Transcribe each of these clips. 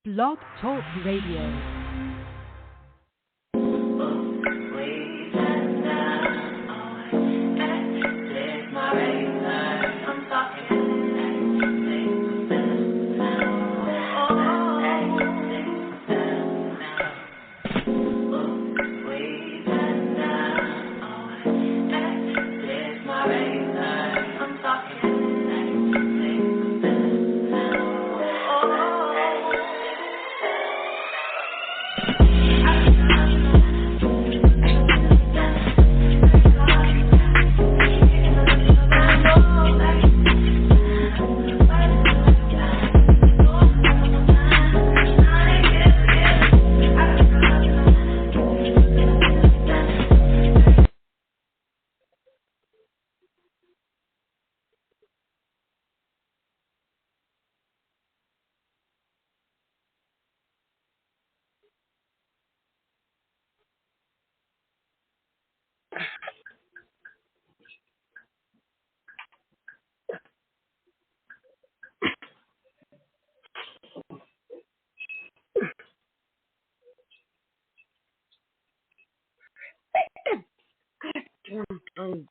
Blog Talk Radio.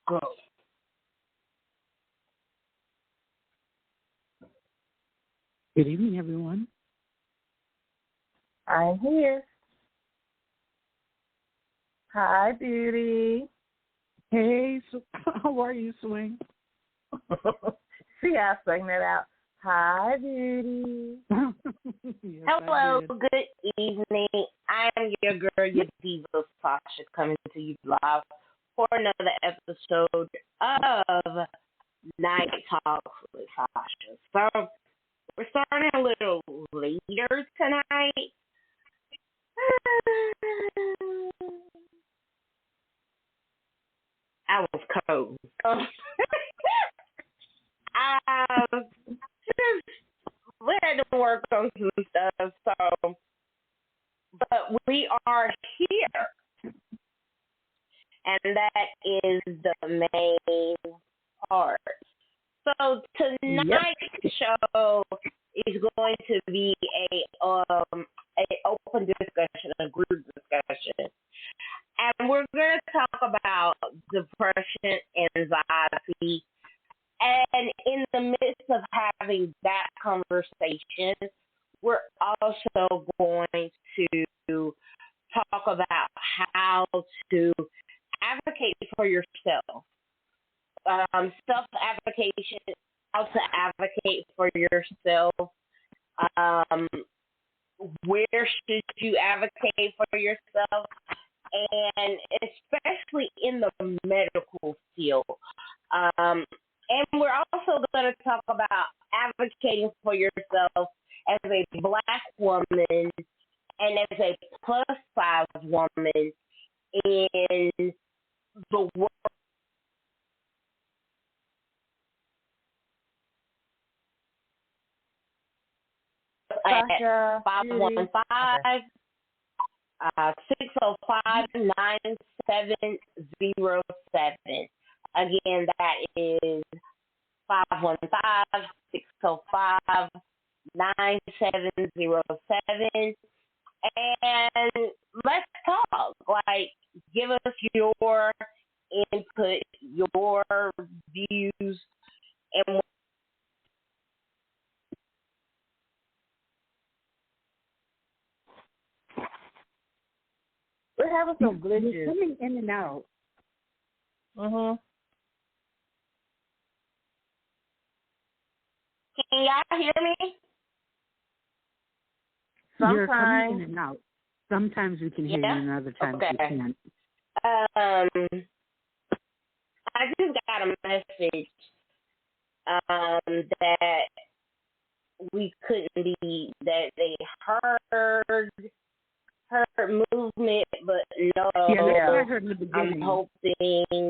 Go. Good evening, everyone. I'm here. Hi, beauty. Hey, how are you, Swing? See, I sang that out. Hi, beauty. Yes, hello, good evening. I am your girl, your diva, Sasha, coming to you live for another episode of Night Talks with Sasha. So, we're starting a little later tonight. I was cold. We had to work on some stuff, so, but we are here, and that is the main part. So tonight's show is going to be a open discussion, a group discussion, and we're going to talk about depression, anxiety, and in the midst of having that conversation, we're also going to talk about how to advocate for yourself. Self-advocation, how to advocate for yourself. Where should you advocate for yourself? And especially in the medical field. And we're also going to talk about advocating for yourself as a Black woman and as a plus-size woman in the world. At 515 605 9707. Again, that is 515-605-9707. And let's talk. Like, give us your input, your views, and we're having some glitches. You're coming in and out. Can y'all hear me? You're coming in and out. Sometimes we can hear you, and other times we can't. I just got a message that we couldn't be, that they heard movement, but no. Yeah, that's what I heard in the beginning. I'm hoping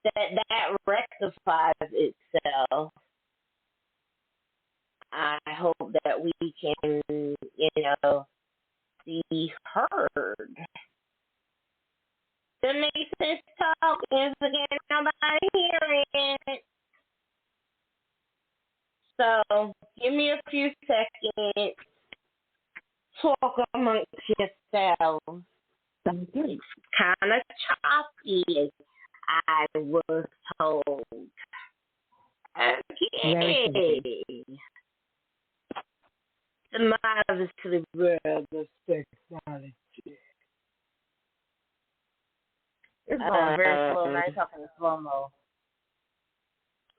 that that rectifies itself. I hope that we can, be heard. That makes sense. Talk is again nobody hearing it. So give me a few seconds. Talk amongst yourselves. Sounds good. Kind of choppy, I was told. Okay. The marvelous to the world of sexuality. It's going very slow. Now you're talking in slow-mo.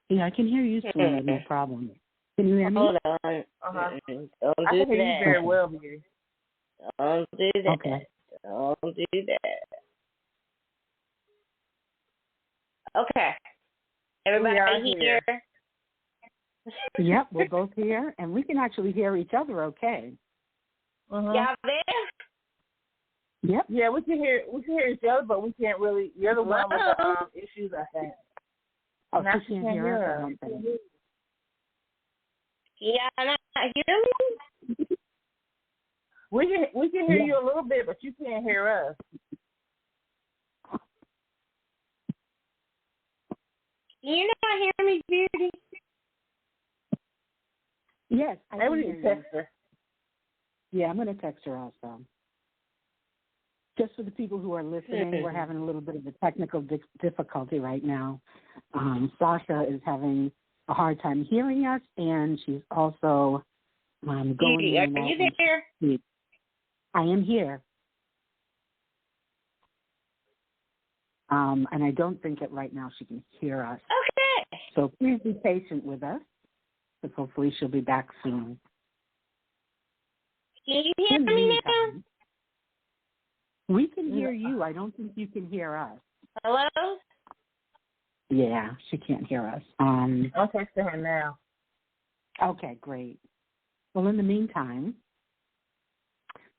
Yeah, I can hear you, Swing. No problem. Can you hear me? Hold on. Uh-huh. Don't I do can hear you that. very well, Beauty. Don't do that. Okay. Don't do that. Okay. Everybody here? Yep, we're both here, and we can actually hear each other okay. Uh-huh. Y'all there? Yep. Yeah, we can hear each other, but we can't really. You're the one with the issues, I think. Oh, now she can't hear us or something. Yeah, not hear me? We can hear you a little bit, but you can't hear us. You not hear me, Beauty? Yes, I Maybe can we hear can you. text her. Yeah, I'm going to text her also. Just for the people who are listening, we're having a little bit of a technical difficulty right now. Sasha is having a hard time hearing us, and she's also going Beauty, in and are out. you there? I am here. And I don't think that right now she can hear us. Okay. So please be patient with us, because hopefully she'll be back soon. Can you hear me now? We can hear you. I don't think you can hear us. Hello? Yeah, she can't hear us. I'm texting her now. Okay, great. Well, in the meantime,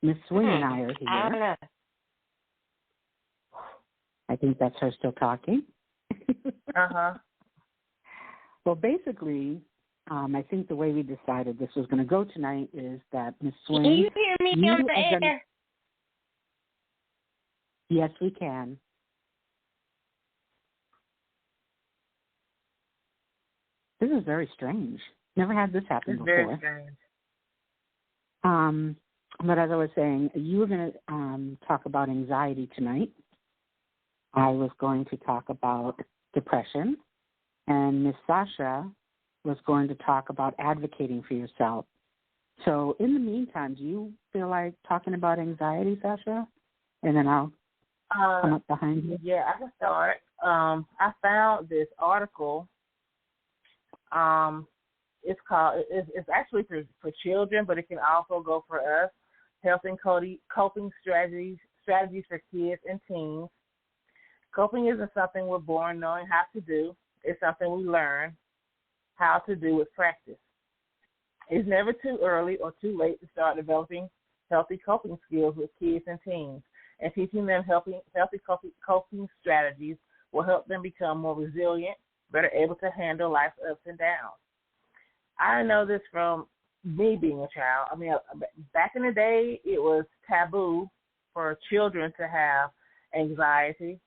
Miss Swing and I are here. I don't know. I think that's her still talking. Uh-huh. Well, basically, I think the way we decided this was going to go tonight is that Miss Swing. Can you hear me on the air? Yes, we can. This is very strange. Never had this happen before. Very strange. But as I was saying, you were going to talk about anxiety tonight. I was going to talk about depression. And Miss Sasha was going to talk about advocating for yourself. So in the meantime, do you feel like talking about anxiety, Sasha? And then I'll come up behind you. Yeah, I can start. I found this article. It's called. It's actually for children, but it can also go for us. Health and coping strategies for kids and teens. Coping isn't something we're born knowing how to do. It's something we learn how to do with practice. It's never too early or too late to start developing healthy coping skills with kids and teens, and teaching them healthy coping strategies will help them become more resilient, better able to handle life's ups and downs. I know this from me being a child. I mean, back in the day, it was taboo for children to have anxiety,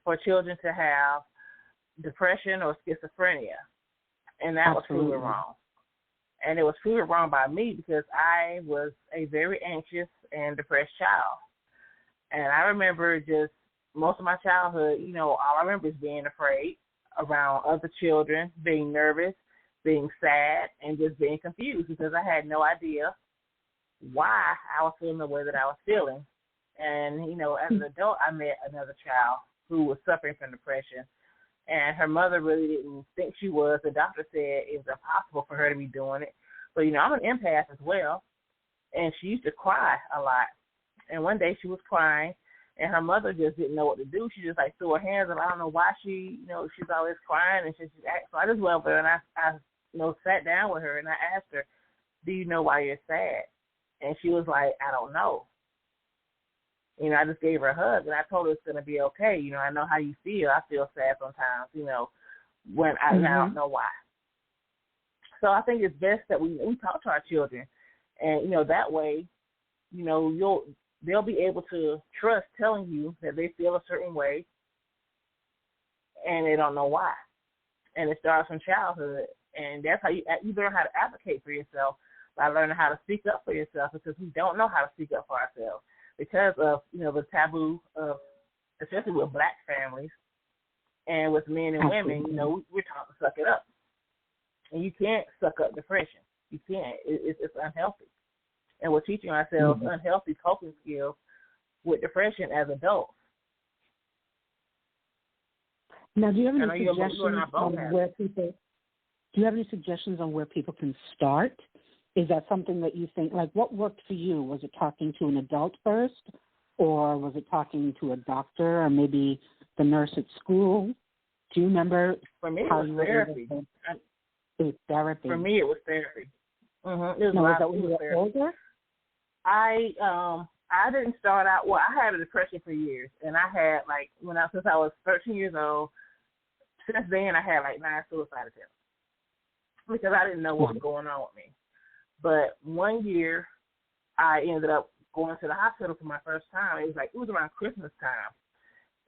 for children to have depression or schizophrenia, and that was proven wrong. And it was proven wrong by me because I was a very anxious and depressed child. And I remember just most of my childhood, all I remember is being afraid around other children, being nervous, being sad, and just being confused because I had no idea why I was feeling the way that I was feeling. And, as an adult, I met another child who was suffering from depression. And her mother really didn't think she was. The doctor said it was impossible for her to be doing it. But, I'm an empath as well. And she used to cry a lot. And one day she was crying, and her mother just didn't know what to do. She just, threw her hands up. I don't know why she's always crying. And so I just went over and I sat down with her, and I asked her, do you know why you're sad? And she was like, I don't know. I just gave her a hug, and I told her it's going to be okay. I know how you feel. I feel sad sometimes, when I don't know why. So I think it's best that we talk to our children. And, that way, they'll be able to trust telling you that they feel a certain way and they don't know why. And it starts from childhood. And that's how you learn how to advocate for yourself by learning how to speak up for yourself, because we don't know how to speak up for ourselves because of, the taboo of, especially with Black families and with men and women, we're taught to suck it up. And you can't suck up depression. You can't. It's unhealthy. And we're teaching ourselves unhealthy coping skills with depression as adults. Now, do you have any suggestions on where people? Do you have any suggestions on where people can start? Is that something that you think, like, what worked for you? Was it talking to an adult first, or was it talking to a doctor, or maybe the nurse at school? Do you remember? For me, how it was you therapy. It was therapy. For me, it was therapy. Mm-hmm. It was was that when you were older? I didn't start out. Well, I had a depression for years, and I had since I was 13 years old. Since then, I had 9 suicide attempts because I didn't know what was going on with me. But one year, I ended up going to the hospital for my first time. It was around Christmas time.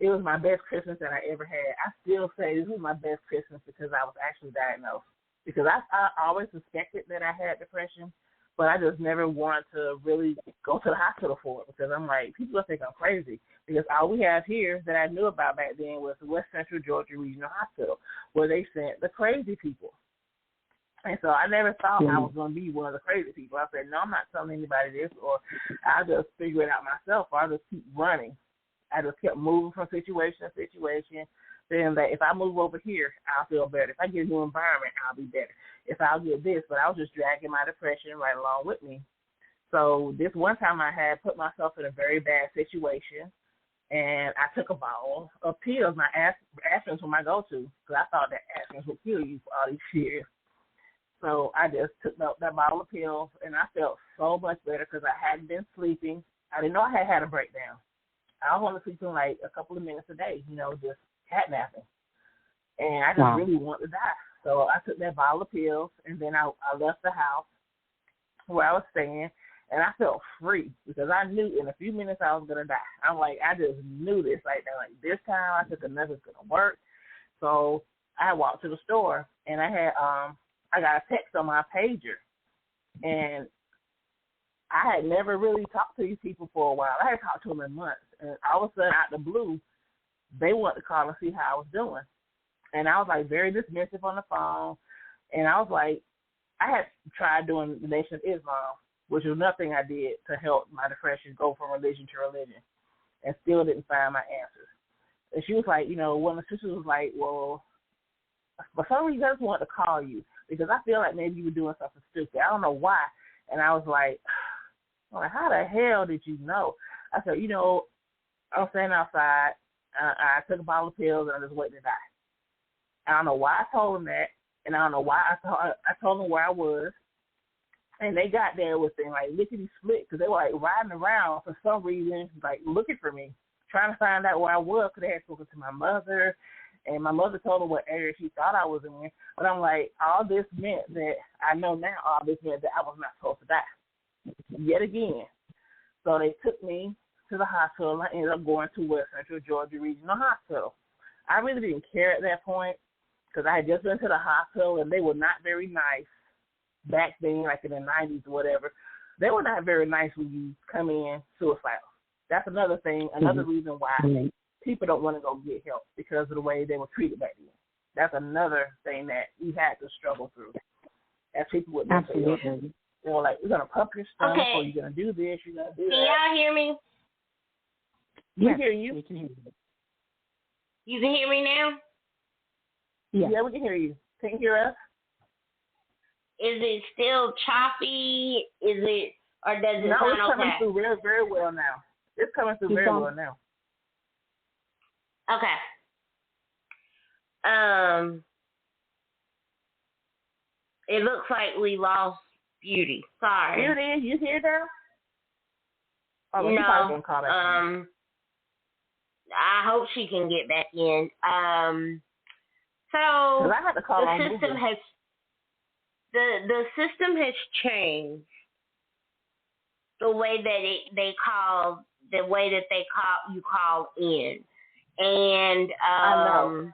It was my best Christmas that I ever had. I still say this was my best Christmas because I was actually diagnosed. Because I always suspected that I had depression, but I just never wanted to really go to the hospital for it because I'm like, people will think I'm crazy. Because all we have here that I knew about back then was the West Central Georgia Regional Hospital, where they sent the crazy people. And so I never thought I was going to be one of the crazy people. I said, no, I'm not telling anybody this, or I'll just figure it out myself, or I'll just keep running. I just kept moving from situation to situation, saying that if I move over here, I'll feel better. If I get a new environment, I'll be better. If I'll get this, but I was just dragging my depression right along with me. So this one time I had put myself in a very bad situation, and I took a bottle of pills. My aspirins were my go-to because I thought that aspirins would kill you for all these years. So I just took that bottle of pills, and I felt so much better because I hadn't been sleeping. I didn't know I had a breakdown. I was only sleeping a couple of minutes a day, just cat napping. And I just really wanted to die. So I took that bottle of pills, and then I left the house where I was staying, and I felt free because I knew in a few minutes I was going to die. I'm like, I just knew this. This time I took enough, it's going to work. So I walked to the store, and I got a text on my pager, and I had never really talked to these people for a while. I had talked to them in months, and all of a sudden, out of the blue, they wanted to call and see how I was doing. And I was very dismissive on the phone, and I was like, I had tried doing the Nation of Islam, which was nothing I did to help my depression go from religion to religion, and still didn't find my answers. And she was like, one of the sisters was like, well, for some reason I just wanted to call you because I feel like maybe you were doing something stupid. I don't know why. And I was like, how the hell did you know? I said, I was standing outside. I took a bottle of pills and I just waited to die. I don't know why I told them that, and I don't know why I told them where I was. And they got there within lickety split because they were riding around for some reason, looking for me, trying to find out where I was because they had spoken to my mother. And my mother told her what area she thought I was in. But I'm like, all this meant that I know now, all this meant that I was not supposed to die yet again. So they took me to the hospital. I ended up going to West Central Georgia Regional Hospital. I really didn't care at that point because I had just been to the hospital, and they were not very nice back then, in the 90s or whatever. They were not very nice when you come in suicidal. That's another thing, another reason why people don't want to go get help because of the way they were treated back then. That's another thing that we had to struggle through as people with mental illness. They were like, we're going to pump your stomach, or you're going to do this, you're going to do that. Can y'all hear me? We can hear you. We can hear you. You can hear me now? Yeah, we can hear you. Can you hear us? Is it still choppy? Or does it no, sound it's coming okay? through very, very well now. It's coming through very well now. Okay. It looks like we lost Beauty. Sorry. Beauty, you here now? Oh, no. Gonna call back I hope she can get back in. So I had to call the system has the system has changed. The way that they call you call in. And I know.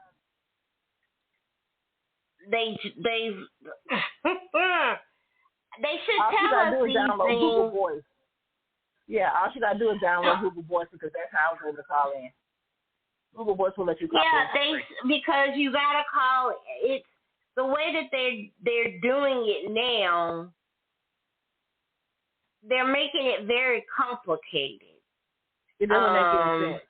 they should all she tell gotta us do is these download things. Google Voice. Yeah, all she gotta do is download Google Voice because that's how I was able to call in. Google Voice will let you call in. Because you gotta call. It's the way that they're doing it now. They're making it very complicated. It doesn't make any sense.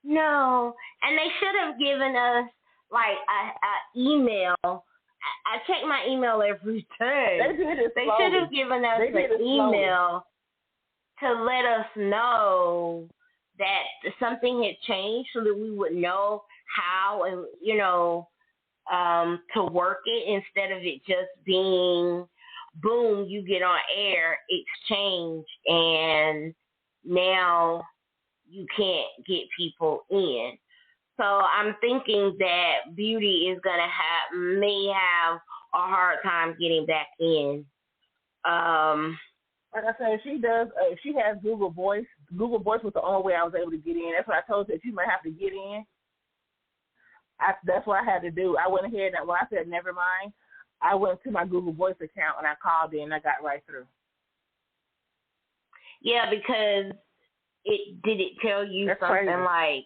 No, and they should have given us like a email. I check my email every day. They should have given us an email to let us know that something had changed, so that we would know how and to work it, instead of it just being boom, you get on air, it's changed, and now you can't get people in. So I'm thinking that Beauty is gonna may have a hard time getting back in. Like I said, if she has Google Voice. Google Voice was the only way I was able to get in. That's what I told her. If you might have to get in, that's what I had to do. I went ahead and when I said never mind, I went to my Google Voice account and I called in and I got right through. Yeah, because did it tell you that's something crazy. Like?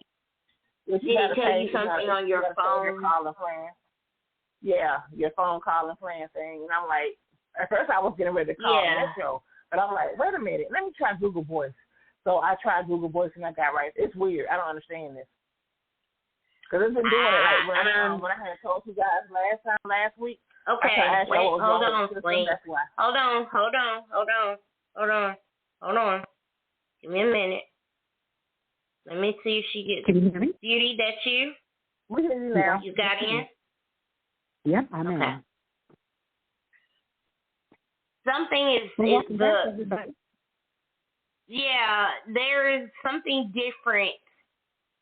Did it tell you something on your phone? Calling plan. Yeah, your phone calling plan thing. And I'm like, at first I was getting ready to call Metro, but I'm like, wait a minute, let me try Google Voice. So I tried Google Voice and I got right. It's weird. I don't understand this. Because it's been doing it like when I had told you guys last week. Okay, wait, hold on, please. Hold on. Give me a minute. Let me see if she gets. Can you hear me? Beauty, that's you? We hear you now. You got in? Yep, I'm in. Something is there is something different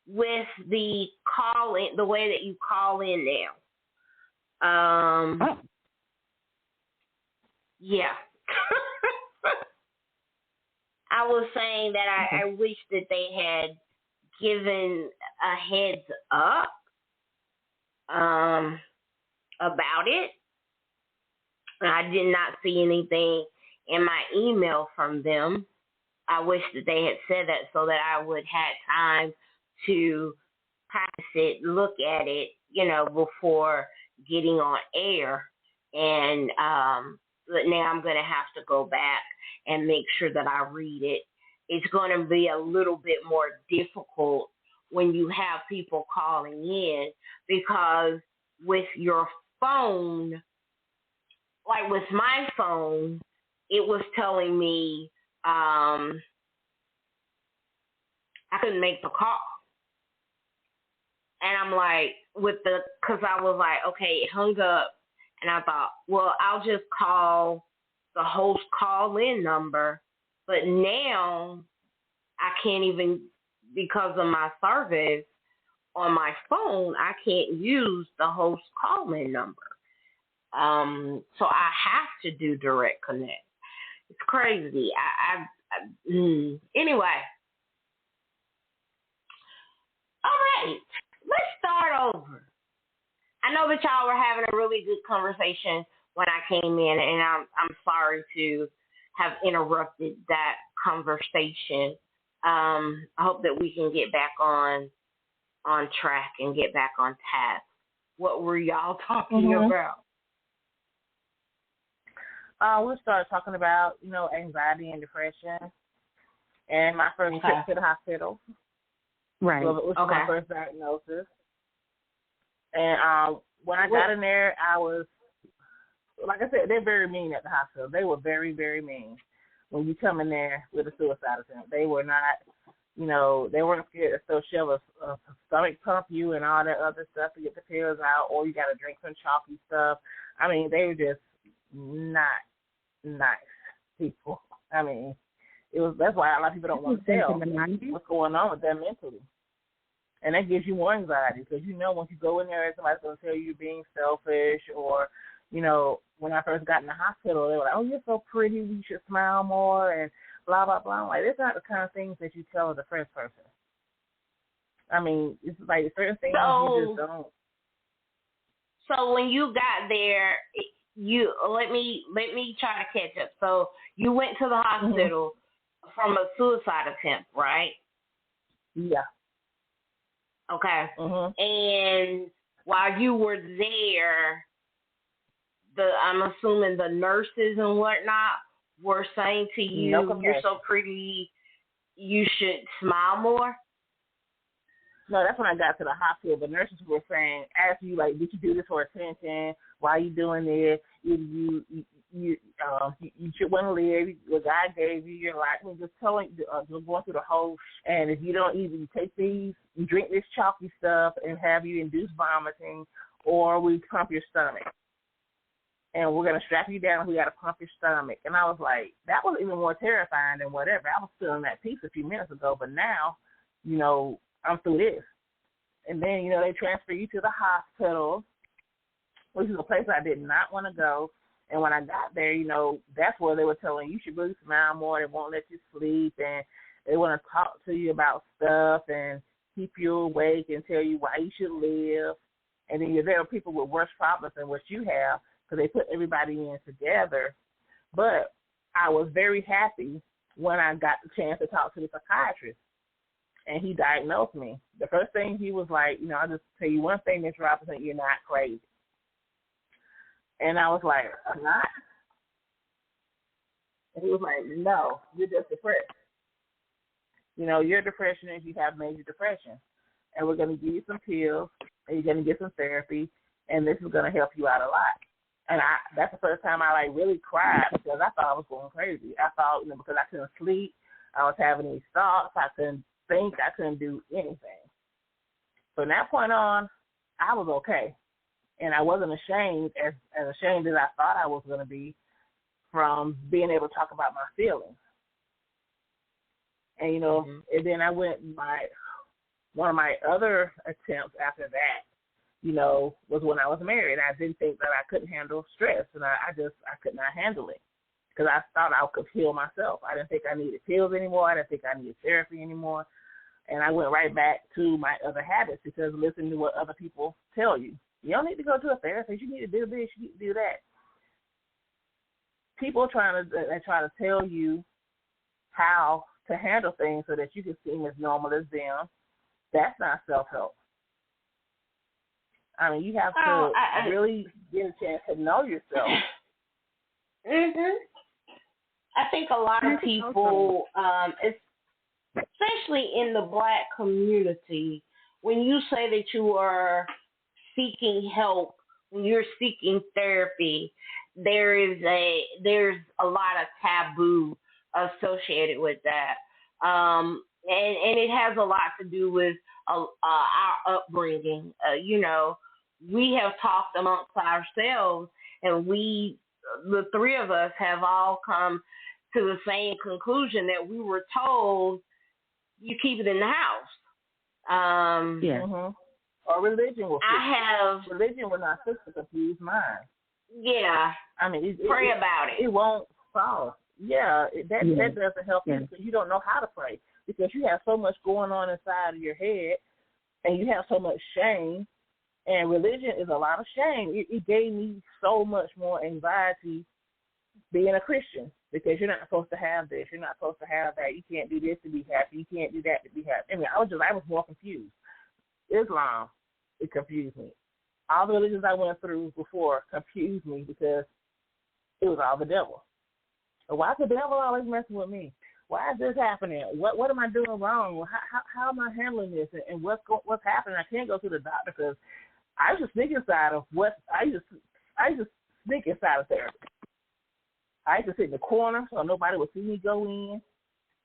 with the call-in, the way that you call in now. Yeah. I was saying that I wish that they had given a heads up about it. I did not see anything in my email from them. I wish that they had said that so that I would have time to practice it, look at it, before getting on air. And now I'm going to have to go back and make sure that I read it. It's going to be a little bit more difficult when you have people calling in, because with your phone, like with my phone, it was telling me I couldn't make the call. And I'm like, because I was like, okay, it hung up. And I thought, well, I'll just call the host call-in number. But now I can't even, because of my service on my phone, I can't use the host call-in number. So I have to do direct connect. It's crazy. Anyway. All right. Let's start over. I know that y'all were having a really good conversation when I came in, and I'm sorry to have interrupted that conversation. I hope that we can get back on track and get back on task. What were y'all talking about? We started talking about, anxiety and depression, and my first trip to the hospital. Right. So it was my first diagnosis. And when I got in there, I was, like I said, they're very mean at the hospital. They were very, very mean when you come in there with a suicide attempt. They were not, they weren't scared to still shove a stomach pump you and all that other stuff to get the pills out, or you got to drink some chalky stuff. I mean, they were just not nice people. I mean, that's why a lot of people don't want to tell what's going on with them mentally. And that gives you more anxiety, because once you go in there, somebody's going to tell you you're being selfish, or, when I first got in the hospital, they were like, oh, you're so pretty, you should smile more, and blah, blah, blah. I'm like, that's not the kind of things that you tell a depressed person. I mean, it's like certain things you just don't. So when you got there, you let me try to catch up. So you went to the hospital from a suicide attempt, right? Yeah. Okay. And while you were there, I'm assuming the nurses and whatnot were saying to you, "You're so pretty, you should smile more." No, that's when I got to the hospital. The nurses were saying, ask you, like, did you do this for attention? Why are you doing this? You should want to live. What God gave you, your life. We're just telling, just going through the whole. And if you don't even take these, you drink this chalky stuff and have you induce vomiting, or we pump your stomach. And we're going to strap you down. We got to pump your stomach. And I was like, that was even more terrifying than whatever. I was still in that piece a few minutes ago. But now, I'm through this. And then, they transfer you to the hospital, which is a place I did not want to go. And when I got there, that's where they were telling you should really smile more. They won't let you sleep. And they want to talk to you about stuff and keep you awake and tell you why you should live. And then there are people with worse problems than what you have because they put everybody in together. But I was very happy when I got the chance to talk to the psychiatrist. And he diagnosed me. The first thing he was like, I'll just tell you one thing, Ms. Robinson, you're not crazy. And I was like, I'm not? And he was like, no, you're just depressed. Your depression is you have major depression. And we're going to give you some pills, and you're going to get some therapy, and this is going to help you out a lot. And that's the first time I, really cried because I thought I was going crazy. I thought, because I couldn't sleep, I was having these thoughts, I couldn't think, I couldn't do anything. From that point on, I was okay. And I wasn't ashamed, as ashamed as I thought I was going to be from being able to talk about my feelings. And, and then I went, one of my other attempts after that, was when I was married. I didn't think that I couldn't handle stress, and I could not handle it because I thought I could heal myself. I didn't think I needed pills anymore. I didn't think I needed therapy anymore. And I went right back to my other habits because listening to what other people tell you. You don't need to go to a therapist. You need to do this. You need to do that. People try to tell you how to handle things so that you can seem as normal as them. That's not self-help. I mean, you have to really get a chance to know yourself. I think a lot of people, especially in the Black community, when you say that you are seeking help, when you're seeking therapy, there's a lot of taboo associated with that, and it has a lot to do with our upbringing. We have talked amongst ourselves, and the three of us, have all come to the same conclusion that we were told you keep it in the house. Or religion will religion will not fix a confused mind. Yeah. I mean, pray about it. It won't solve. Yeah, that doesn't help you because you don't know how to pray because you have so much going on inside of your head and you have so much shame. And religion is a lot of shame. It gave me so much more anxiety being a Christian because you're not supposed to have this. You're not supposed to have that. You can't do this to be happy. You can't do that to be happy. I mean, I was more confused. Islam, it confused me. All the religions I went through before confused me because it was all the devil. Why is the devil always messing with me? Why is this happening? What am I doing wrong? How am I handling this? And what's happening? I can't go to the doctor because I used to sneak inside of I used to sneak inside of therapy. I used to sit in the corner so nobody would see me go in,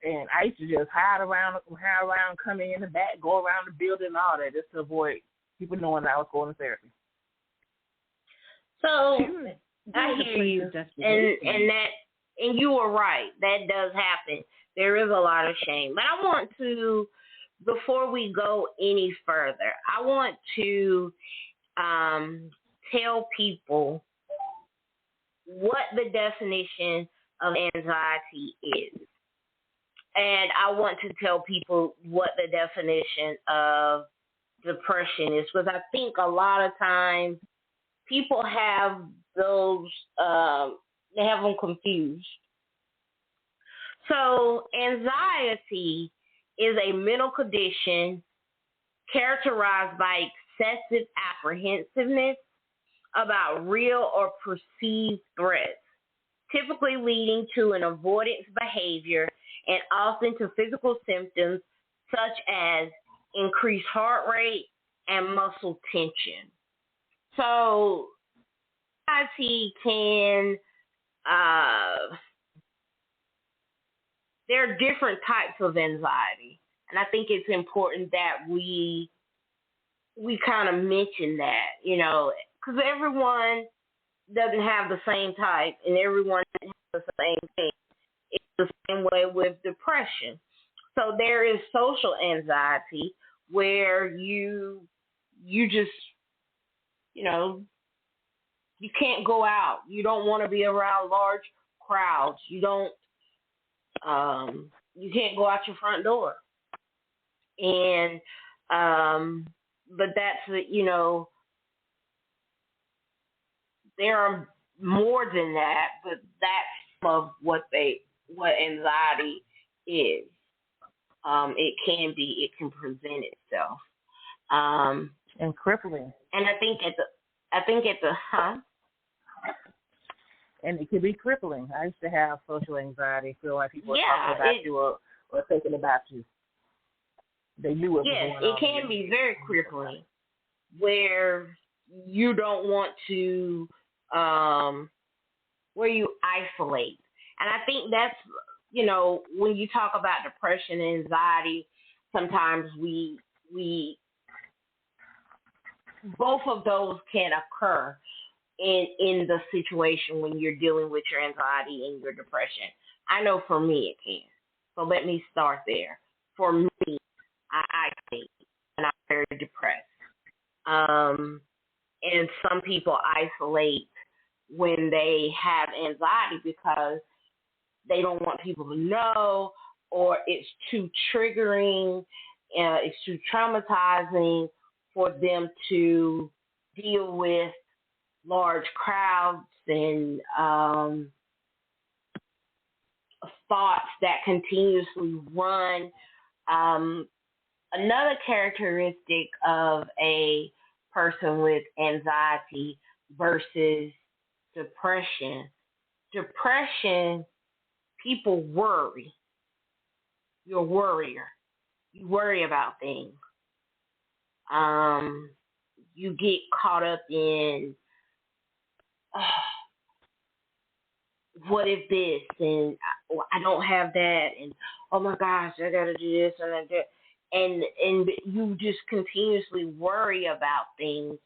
and I used to just hide around, come in the back, go around the building, and all that, just to avoid people knowing that I was going to therapy. So I hear you, and you were right. That does happen. There is a lot of shame, but I want to, before we go any further, I want to tell people what the definition of anxiety is. And I want to tell people what the definition of depression is, because I think a lot of times people have those, they have them confused. So, anxiety is a mental condition characterized by excessive apprehensiveness about real or perceived threats, typically leading to an avoidance behavior and often to physical symptoms such as increased heart rate and muscle tension. So, anxiety can, there are different types of anxiety, and I think it's important that we kind of mention that, because everyone doesn't have the same type, and everyone doesn't have the same thing. It's the same way with depression. So there is social anxiety where you just, you can't go out. You don't want to be around large crowds. You can't go out your front door. And but that's, there are more than that, but that's some of what anxiety is. It can present itself. And crippling. And I think at the And it can be crippling. I used to have social anxiety, feel like people were talking about you or thinking about you. They knew what was going on. Yes, it can be very crippling, where you don't want to, where you isolate. And I think that's, when you talk about depression and anxiety, sometimes we both of those can occur in the situation when you're dealing with your anxiety and your depression. I know for me it can. So let me start there. For me, I think, and I'm very depressed. And some people isolate when they have anxiety because they don't want people to know, or it's too triggering, it's too traumatizing for them to deal with large crowds and thoughts that continuously run. Another characteristic of a person with anxiety versus depression, people worry. You're a worrier. You worry about things. You get caught up in what if this, and I don't have that, and oh my gosh, I gotta do this and that, and you just continuously worry about things.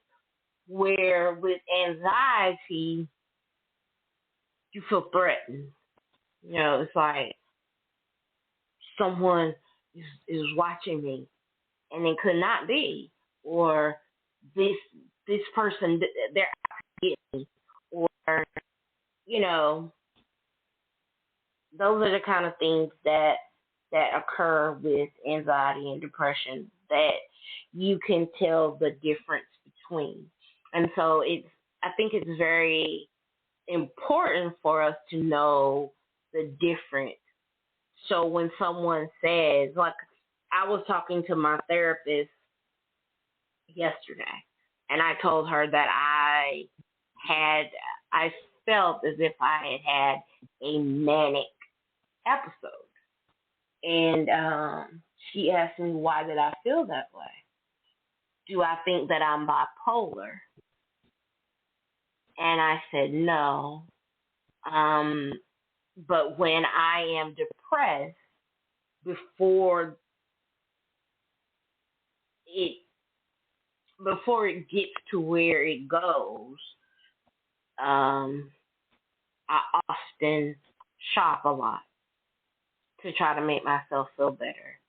Where with anxiety, you feel threatened. It's like someone is watching me, and it could not be, or this person, they're out to get me, or those are the kind of things that occur with anxiety and depression that you can tell the difference between. And so I think it's very important for us to know the difference. So when someone says, like, I was talking to my therapist yesterday, and I told her that I felt as if I had a manic episode. And she asked me, why did I feel that way? Do I think that I'm bipolar? And I said, no. But when I am depressed, before it gets to where it goes, I often shop a lot to try to make myself feel better.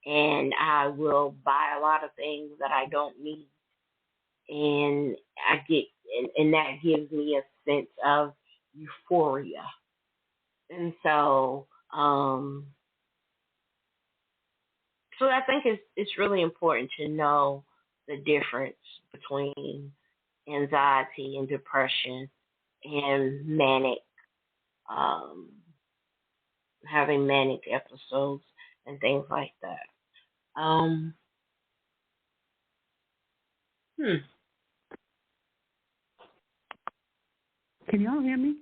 And I will buy a lot of things that I don't need. And and that gives me a sense of euphoria. And so, So I think it's really important to know the difference between anxiety and depression and manic, um, having manic episodes and things like that. Um, hmm. Can y'all hear me?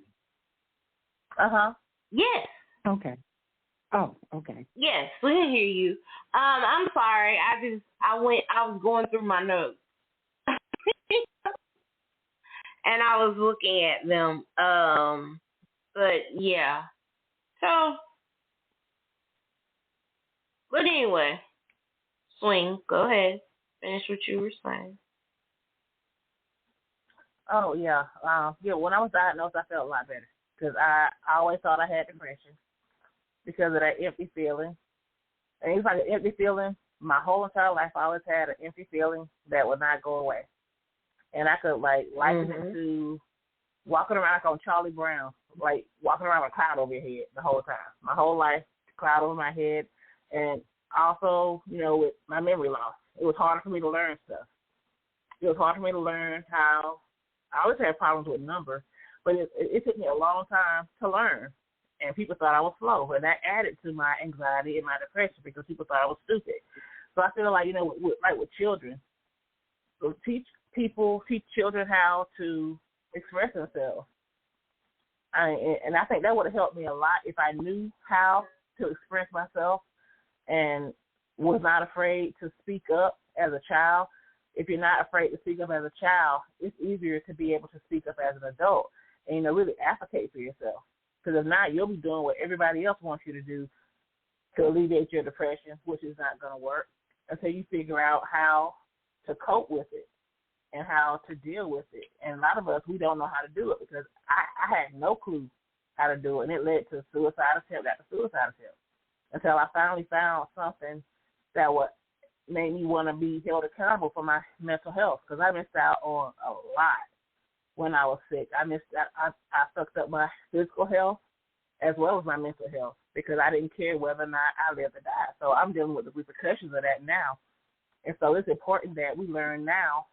Uh-huh. Yes. Okay. Oh, okay. Yes, we can hear you. I'm sorry. I was going through my notes and I was looking at them. But yeah. So, but anyway, swing. Go ahead. Finish what you were saying. Oh, yeah. Yeah, when I was diagnosed, I felt a lot better because I always thought I had depression because of that empty feeling. And it's like an empty feeling. My whole entire life, I always had an empty feeling that would not go away. And I could, like, liken it to walking around like on Charlie Brown, like walking around with a cloud over your head the whole time. My whole life, cloud over my head. And also, with my memory loss, it was harder for me to learn stuff. It was hard for me to learn how. I always had problems with numbers, but it took me a long time to learn. And people thought I was slow, and that added to my anxiety and my depression because people thought I was stupid. So I feel like, with children, so teach children how to express themselves. And I think that would have helped me a lot if I knew how to express myself and was not afraid to speak up as a child. If you're not afraid to speak up as a child, it's easier to be able to speak up as an adult and, really advocate for yourself. Because if not, you'll be doing what everybody else wants you to do to alleviate your depression, which is not going to work until you figure out how to cope with it and how to deal with it. And a lot of us, we don't know how to do it because I had no clue how to do it, and it led to suicide attempt after suicide attempt until I finally found something that would make me want to be held accountable for my mental health because I missed out on a lot when I was sick. I fucked up my physical health as well as my mental health because I didn't care whether or not I lived or died. So I'm dealing with the repercussions of that now. And so it's important that we learn now.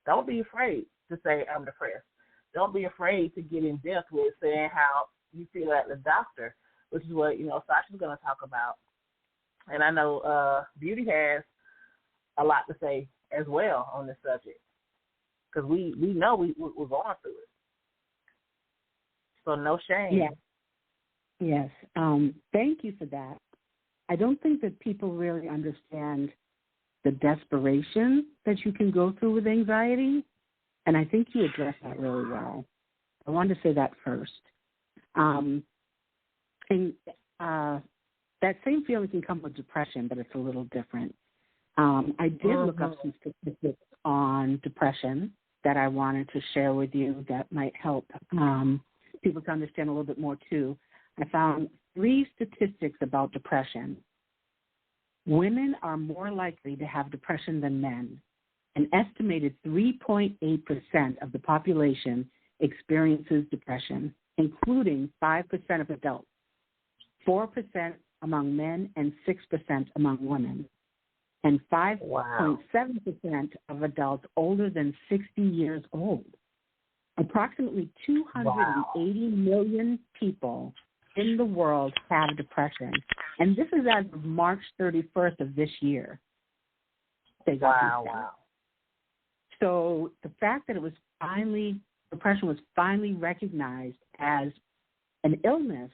Don't be afraid to say I'm depressed. Don't be afraid to get in depth with saying how you feel at the doctor, which is what, Sasha's going to talk about. And I know Beauty has a lot to say as well on this subject because we know we're going through it. So no shame. Yes. Thank you for that. I don't think that people really understand the desperation that you can go through with anxiety, and I think you addressed that really well. I wanted to say that first. And that same feeling can come with depression, but it's a little different. I did look up some statistics on depression that I wanted to share with you that might help people to understand a little bit more, too. I found 3 statistics about depression. Women are more likely to have depression than men. An estimated 3.8% of the population experiences depression, including 5% of adults, 4% among men, and 6% among women, and 5.7% of adults older than 60 years old. Approximately 280 million people in the world have depression, and this is as of March 31st of this year. Wow. So the fact that depression was finally recognized as an illness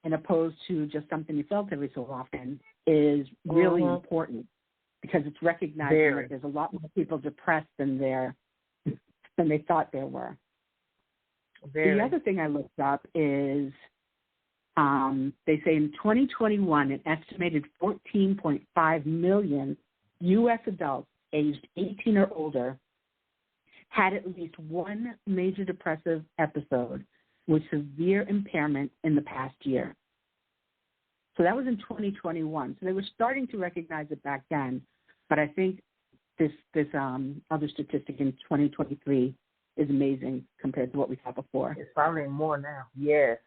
and opposed to just something you felt every so often is really important because it's recognizing that there's a lot more people depressed than they thought there were. The other thing I looked up is they say in 2021, an estimated 14.5 million U.S. adults aged 18 or older had at least one major depressive episode with severe impairment in the past year. So that was in 2021. So they were starting to recognize it back then, but I think this other statistic in 2023 is amazing compared to what we saw before. It's probably more now. Yes.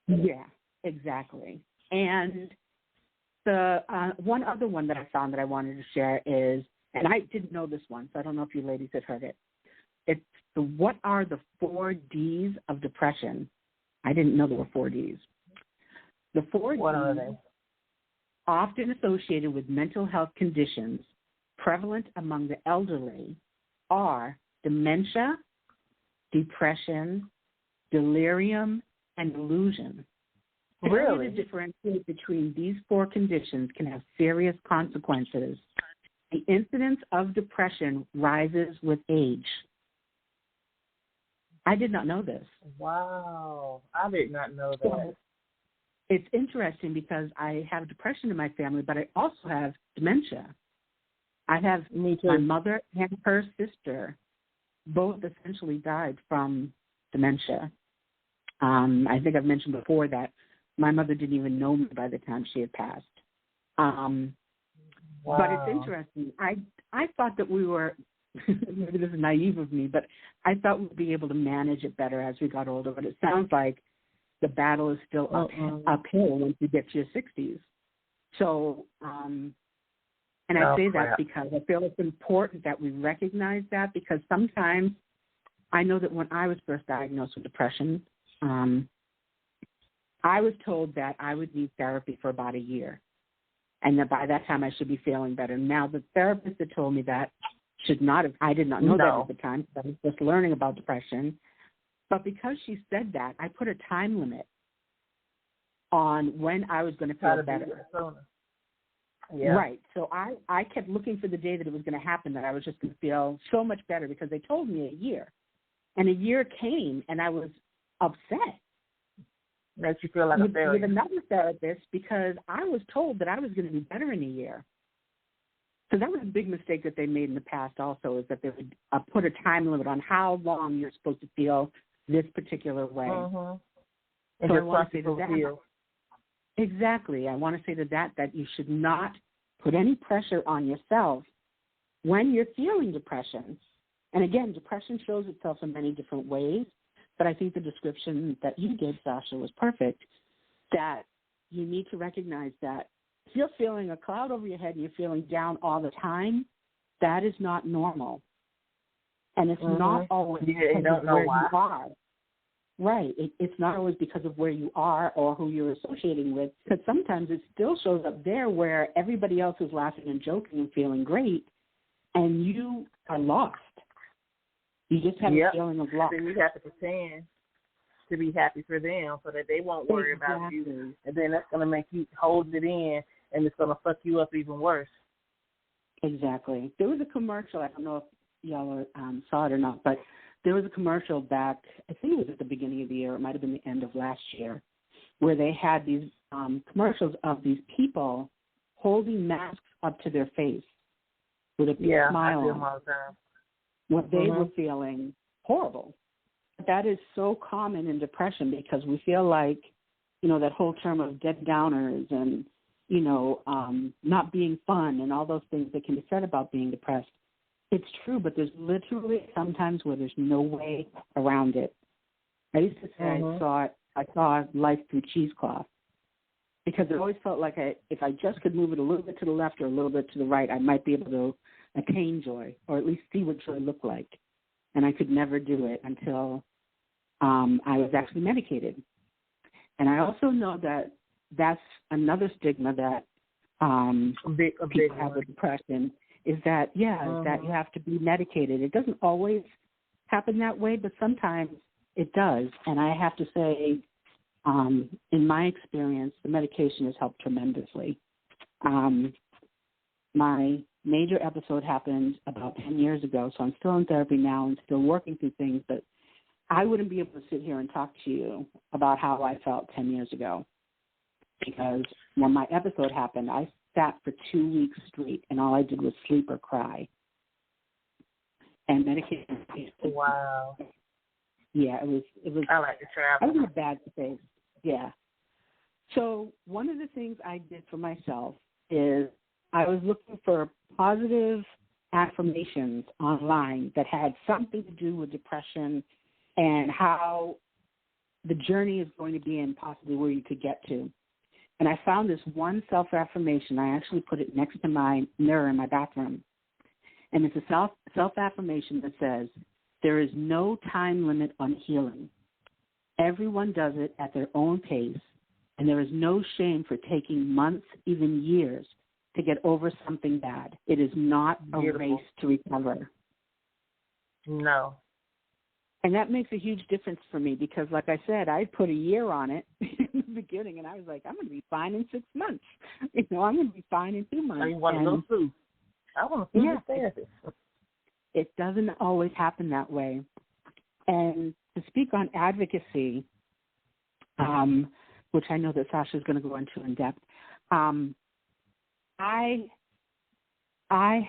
Yeah, exactly. And The one other one that I found that I wanted to share is, and I didn't know this one, so I don't know if you ladies had heard it. It's the what are the 4 Ds of depression? I didn't know there were 4 Ds. The 4 What are Ds, they? often associated with mental health conditions prevalent among the elderly, are dementia, depression, delirium, and delusion. Really? Failure to differentiate between these 4 conditions can have serious consequences. The incidence of depression rises with age. I did not know this. Wow. I did not know that. So it's interesting because I have depression in my family, but I also have dementia. I have Me too. my mother and her sister both essentially died from dementia. I think I've mentioned before that my mother didn't even know me by the time she had passed. Wow. But it's interesting. I thought that we were, maybe this is naive of me, but I thought we'd be able to manage it better as we got older. But it sounds like the battle is still uphill once you get to your 60s. So, and I say that because I feel it's important that we recognize that, because sometimes I know that when I was first diagnosed with depression, I was told that I would need therapy for about a year, and that by that time I should be feeling better. Now, the therapist that told me that should not have, I did not know that at the time, because I was just learning about depression. But because she said that, I put a time limit on when I was going to feel better. Yeah. Right. So I kept looking for the day that it was going to happen, that I was just going to feel so much better, because they told me a year. And a year came, and I was upset. Makes you feel like a failure. With another therapist, because I was told that I was going to be better in a year. So that was a big mistake that they made in the past also, is that they would put a time limit on how long you're supposed to feel this particular way. And so I just want to say to that. Exactly. I want to say to that you should not put any pressure on yourself when you're feeling depression. And again, depression shows itself in many different ways, but I think the description that you did, Sasha, was perfect, that you need to recognize that if you're feeling a cloud over your head and you're feeling down all the time, that is not normal. And it's not always because of where you are. Right. It's not always because of where you are or who you're associating with, because sometimes it still shows up there where everybody else is laughing and joking and feeling great, and you are lost. You just have a feeling of loss. Then you have to pretend to be happy for them so that they won't worry about you, and then that's going to make you hold it in, and it's going to fuck you up even worse. Exactly. There was a commercial, I don't know if y'all saw it or not, but there was a commercial back, I think it was at the beginning of the year, it might have been the end of last year, where they had these commercials of these people holding masks up to their face with a big smile on. All the time. What they were feeling horrible. That is so common in depression, because we feel like, that whole term of dead downers and, not being fun and all those things that can be said about being depressed. It's true, but there's literally sometimes where there's no way around it. I used to say I saw life through cheesecloth, because it always felt like if I just could move it a little bit to the left or a little bit to the right, I might be able to attain joy, or at least see what joy looked like. And I could never do it until I was actually medicated. And I also know that that's another stigma that people have with depression, is that, that you have to be medicated. It doesn't always happen that way, but sometimes it does. And I have to say, in my experience, the medication has helped tremendously. My major episode happened about 10 years ago, so I'm still in therapy now and still working through things, but I wouldn't be able to sit here and talk to you about how I felt 10 years ago, because when my episode happened, I sat for 2 weeks straight, and all I did was sleep or cry. And medication. Wow. Yeah, it was. I like to travel. I was in a bad space. Yeah. So one of the things I did for myself is I was looking for positive affirmations online that had something to do with depression and how the journey is going to be and possibly where you could get to. And I found this one self-affirmation. I actually put it next to my mirror in my bathroom. And it's a self-affirmation that says, there is no time limit on healing. Everyone does it at their own pace, and there is no shame for taking months, even years, to get over something bad. It is not a race to recover. No. And that makes a huge difference for me because, like I said, I put a year on it in the beginning, and I was like, I'm going to be fine in 6 months. I'm going to be fine in 2 months. I want to go through. I want to see the therapist. It doesn't always happen that way. And to speak on advocacy, which I know that Sasha's going to go into in depth, I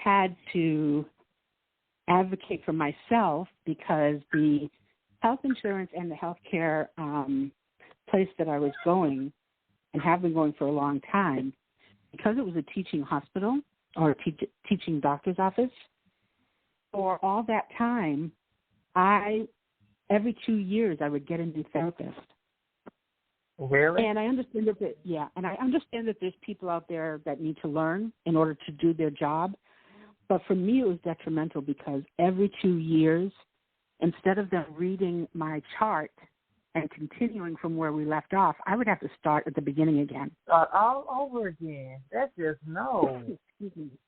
had to advocate for myself because the health insurance and the health care place that I was going and have been going for a long time, because it was a teaching hospital or a teaching doctor's office, for all that time, every 2 years I would get a new therapist. Really? And I understand that there's people out there that need to learn in order to do their job. But for me, it was detrimental because every 2 years, instead of them reading my chart and continuing from where we left off, I would have to start at the beginning again. Start all over again. That's just no.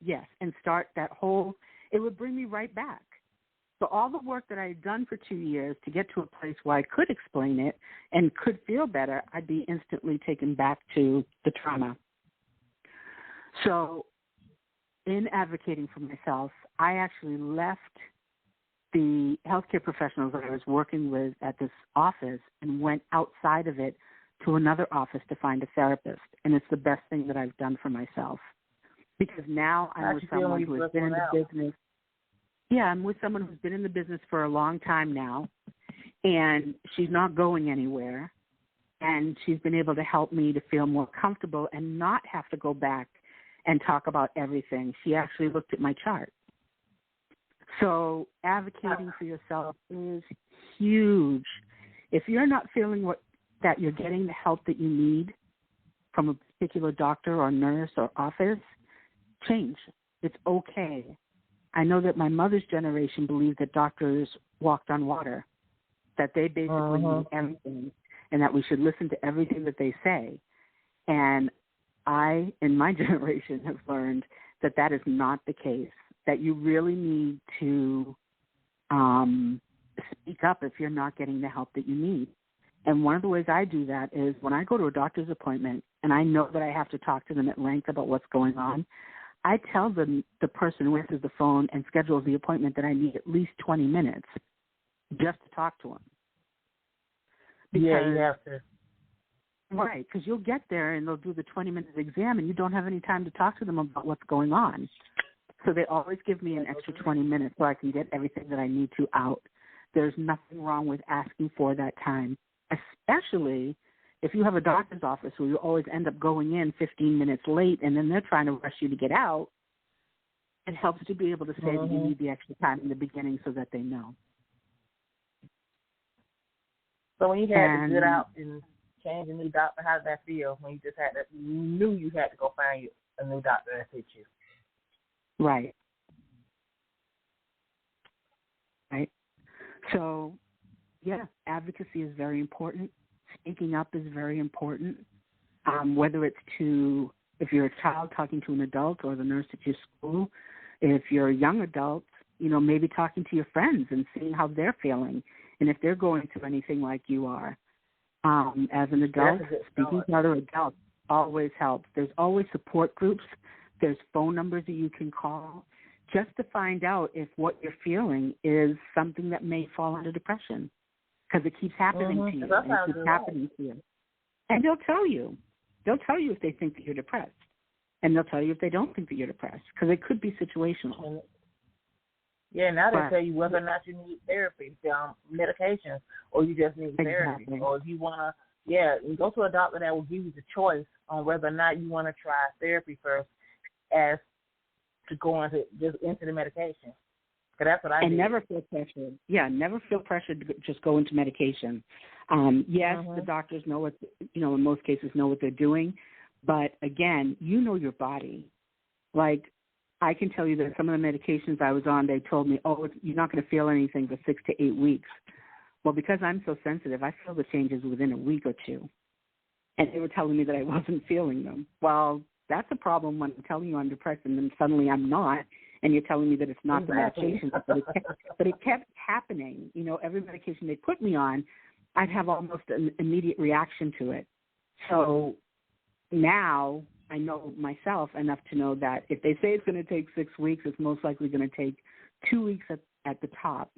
Yes, and start that whole, it would bring me right back. So all the work that I had done for 2 years to get to a place where I could explain it and could feel better, I'd be instantly taken back to the trauma. So in advocating for myself, I actually left the healthcare professionals that I was working with at this office and went outside of it to another office to find a therapist. And it's the best thing that I've done for myself. Because now I'm with someone who has been in the business. Yeah, I'm with someone who's been in the business for a long time now, and she's not going anywhere. And she's been able to help me to feel more comfortable and not have to go back and talk about everything. She actually looked at my chart. So advocating for yourself is huge. If you're not feeling that you're getting the help that you need from a particular doctor or nurse or office, change. It's okay. I know that my mother's generation believed that doctors walked on water, that they basically knew everything, and that we should listen to everything that they say. And I, in my generation, have learned that that is not the case, that you really need to speak up if you're not getting the help that you need. And one of the ways I do that is when I go to a doctor's appointment and I know that I have to talk to them at length about what's going on, I tell them, the person who answers the phone and schedules the appointment, that I need at least 20 minutes just to talk to them. Because, yeah, you have to. Right, because you'll get there and they'll do the 20-minute exam and you don't have any time to talk to them about what's going on. So they always give me an extra 20 minutes so I can get everything that I need to out. There's nothing wrong with asking for that time, especially if you have a doctor's office where you always end up going in 15 minutes late and then they're trying to rush you to get out. It helps to be able to say that you need the extra time in the beginning so that they know. So when you had to get out and change a new doctor, how did that feel when you just you knew you had to go find a new doctor that fits you? Right. Right. So, yeah, advocacy is very important. Speaking up is very important, whether it's if you're a child talking to an adult or the nurse at your school, if you're a young adult, maybe talking to your friends and seeing how they're feeling and if they're going through anything like you are. As an adult, speaking to other adults always helps. There's always support groups. There's phone numbers that you can call just to find out if what you're feeling is something that may fall under depression. Because it keeps happening to you. It keeps happening to you. And they'll tell you. They'll tell you if they think that you're depressed. And they'll tell you if they don't think that you're depressed. Because it could be situational. Yeah, now they tell you whether or not you need therapy, medications, or you just need therapy. Exactly. Or if you want to, you go to a doctor that will give you the choice on whether or not you want to try therapy first as to go into the medication. That's what I and did. never feel pressured. Yeah, never feel pressured to just go into medication. Yes, the doctors know in most cases know what they're doing, But again, you know your body. Like, I can tell you that some of the medications I was on, they told me, you're not going to feel anything for 6 to 8 weeks. Well, because I'm so sensitive, I feel the changes within a week or two. And they were telling me that I wasn't feeling them. Well, that's a problem when I'm telling you I'm depressed and then suddenly I'm not, and you're telling me that it's not exactly. the medication. But it kept happening. You know, every medication they put me on, I'd have almost an immediate reaction to it. So now I know myself enough to know that if they say it's going to take 6 weeks, it's most likely going to take 2 weeks at the top,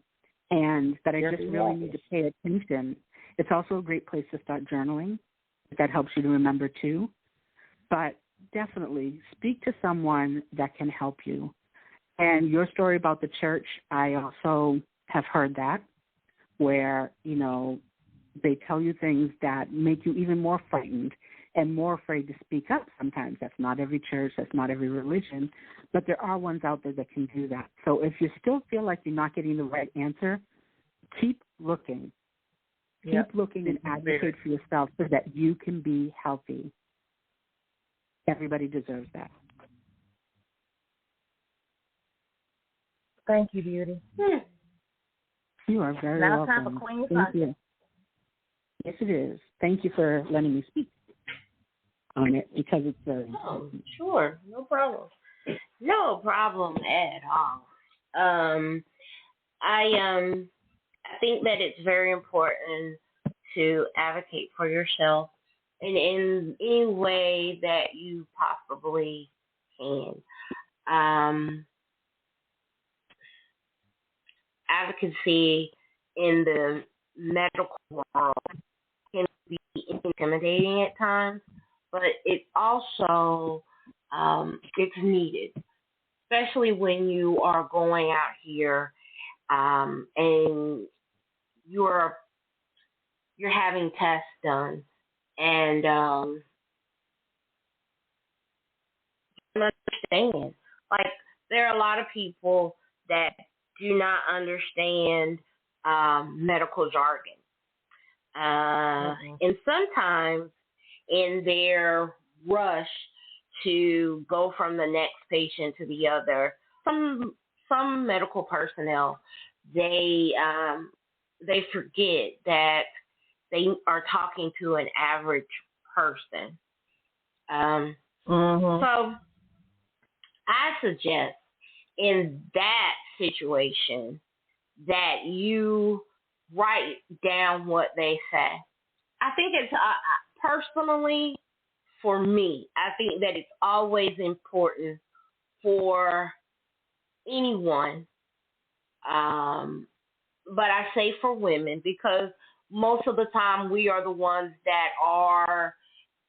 and that I just really need to pay attention. It's also a great place to start journaling. That helps you to remember too. But definitely speak to someone that can help you. And your story about the church, I also have heard that, where, you know, they tell you things that make you even more frightened and more afraid to speak up sometimes. That's not every church, that's not every religion, but there are ones out there that can do that. So if you still feel like you're not getting the right answer, keep looking. Keep looking and advocate for yourself so that you can be healthy. Everybody deserves that. Thank you, Beauty. You are very now welcome. Now time for Queen Thank you. Yes, it is. Thank you for letting me speak on it because it's very important. Sure. No problem. No problem at all. I think that it's very important to advocate for yourself in any way that you possibly can. Advocacy in the medical world can be intimidating at times, but it also it's needed, especially when you are going out here and you're having tests done and understand. Like, there are a lot of people that do not understand medical jargon. And sometimes in their rush to go from the next patient to the other, some medical personnel, they forget that they are talking to an average person. So I suggest in that situation that you write down what they say. I think it's personally, for me, I think that it's always important for anyone, but I say for women because most of the time we are the ones that are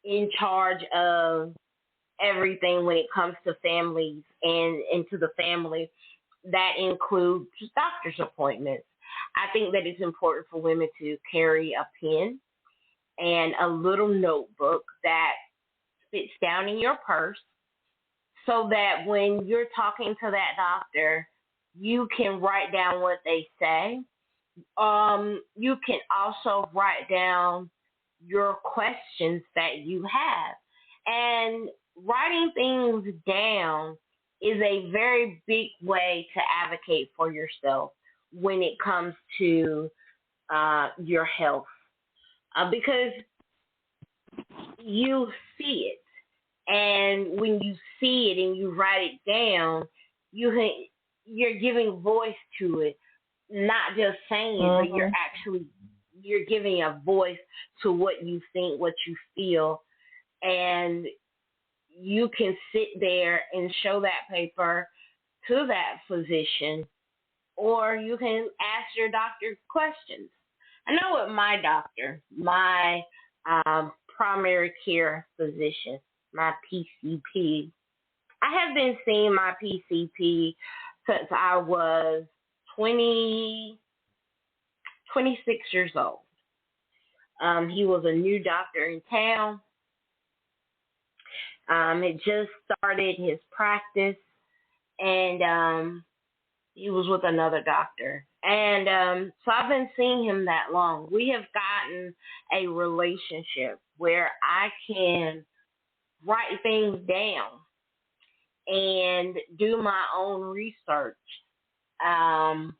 in charge of everything when it comes to families and to the family. That includes doctor's appointments. I think that it's important for women to carry a pen and a little notebook that fits down in your purse so that when you're talking to that doctor, you can write down what they say. You can also write down your questions that you have. And writing things down is a very big way to advocate for yourself when it comes to your health. Because you see it. And when you see it and you write it down, you're giving voice to it, not just saying it, but you're giving a voice to what you think, what you feel, and you can sit there and show that paper to that physician, or you can ask your doctor questions. I know with my doctor, my primary care physician, my PCP, I have been seeing my PCP since I was 26 years old. He was a new doctor in town. It just started his practice, and he was with another doctor. And so I've been seeing him that long. We have gotten a relationship where I can write things down and do my own research, um,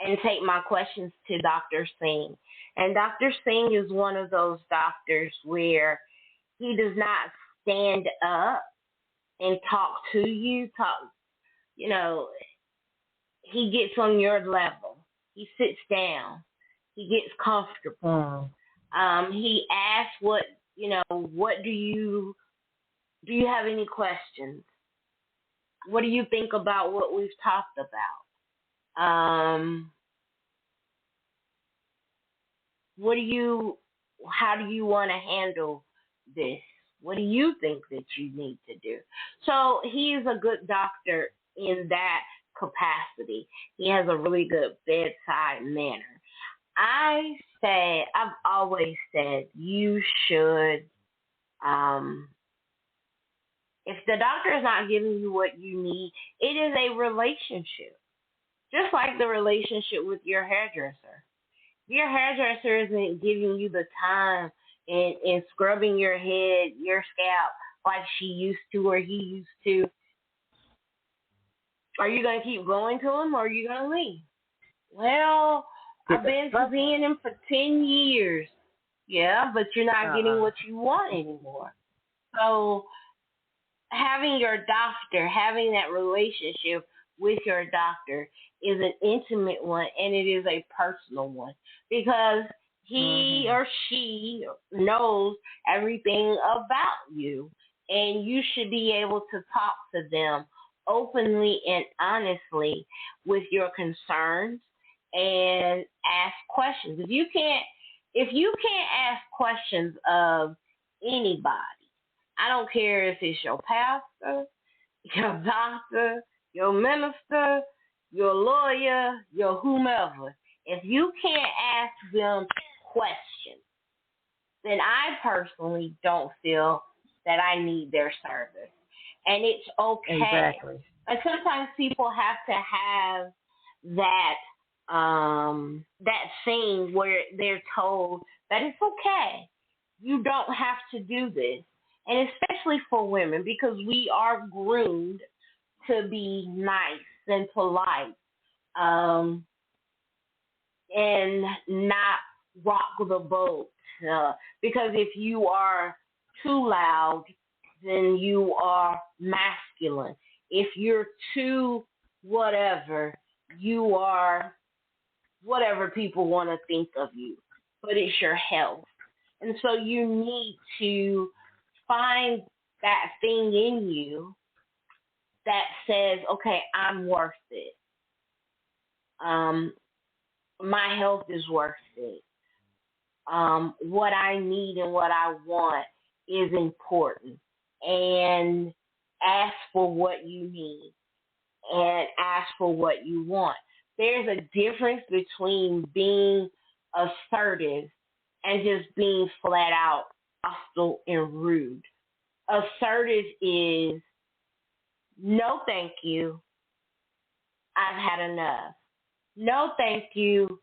and take my questions to Dr. Singh. And Dr. Singh is one of those doctors where he does not stand up and talk to you, you know, he gets on your level. He sits down. He gets comfortable. He asks what do you have any questions? What do you think about what we've talked about? How do you want to handle this? What do you think that you need to do? So he is a good doctor in that capacity. He has a really good bedside manner. I've always said you should, if the doctor is not giving you what you need, it is a relationship. Just like the relationship with your hairdresser. Your hairdresser isn't giving you the time and scrubbing your head, your scalp, like she used to or he used to. Are you going to keep going to him or are you going to leave? Well, I've been seeing him for 10 years. Yeah, but you're not getting what you want anymore. So having your doctor, having that relationship with your doctor is an intimate one and it is a personal one because he or she knows everything about you and you should be able to talk to them openly and honestly with your concerns and ask questions. If you can't ask questions of anybody, I don't care if it's your pastor, your doctor, your minister, your lawyer, your whomever. If you can't ask them questions, then I personally don't feel that I need their service. And it's okay. Exactly. And sometimes people have to have that that thing where they're told that it's okay. You don't have to do this. And especially for women, because we are groomed to be nice and polite, and not rock the boat. Because if you are too loud, then you are masculine. If you're too whatever, you are whatever people want to think of you. But it's your health. And so you need to find that thing in you that says, okay, I'm worth it. My health is worth it. What I need and what I want is important. And ask for what you need and ask for what you want. There's a difference between being assertive and just being flat out hostile and rude. Assertive is no thank you, I've had enough. No thank you,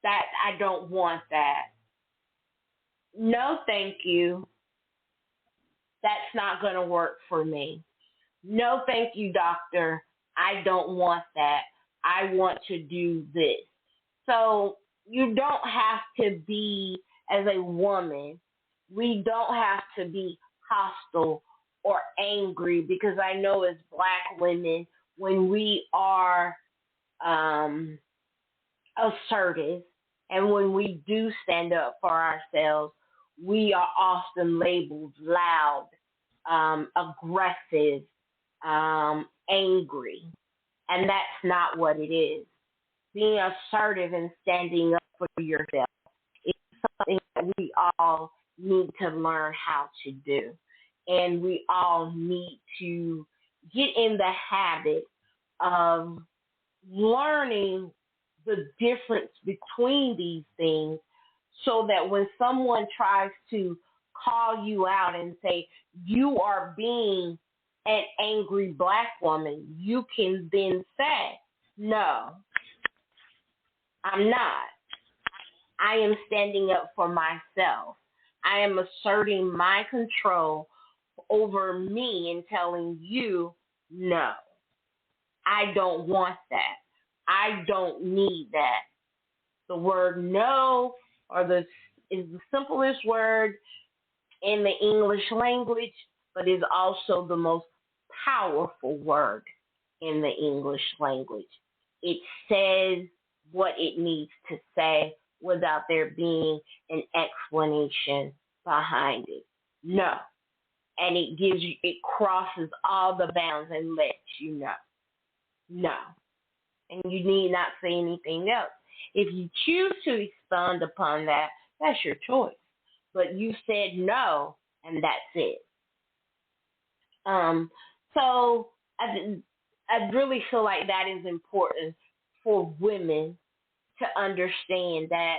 that I don't want that. No thank you, that's not going to work for me. No thank you, doctor, I don't want that. I want to do this. So you don't have to be, as a woman, we don't have to be hostile or angry, because I know as Black women, when we are assertive and when we do stand up for ourselves, we are often labeled loud, aggressive, angry. And that's not what it is. Being assertive and standing up for yourself is something that we all need to learn how to do. And we all need to get in the habit of learning the difference between these things, so that when someone tries to call you out and say you are being an angry Black woman, you can then say, no, I'm not. I am standing up for myself. I am asserting my control over me and telling you, no, I don't want that. I don't need that. The word no is the simplest word in the English language, but is also the most powerful word in the English language. It says what it needs to say without there being an explanation behind it. No. And it crosses all the bounds and lets you know. No. And you need not say anything else. If you choose to expound upon that, that's your choice. But you said no, and that's it. So I really feel like that is important for women to understand that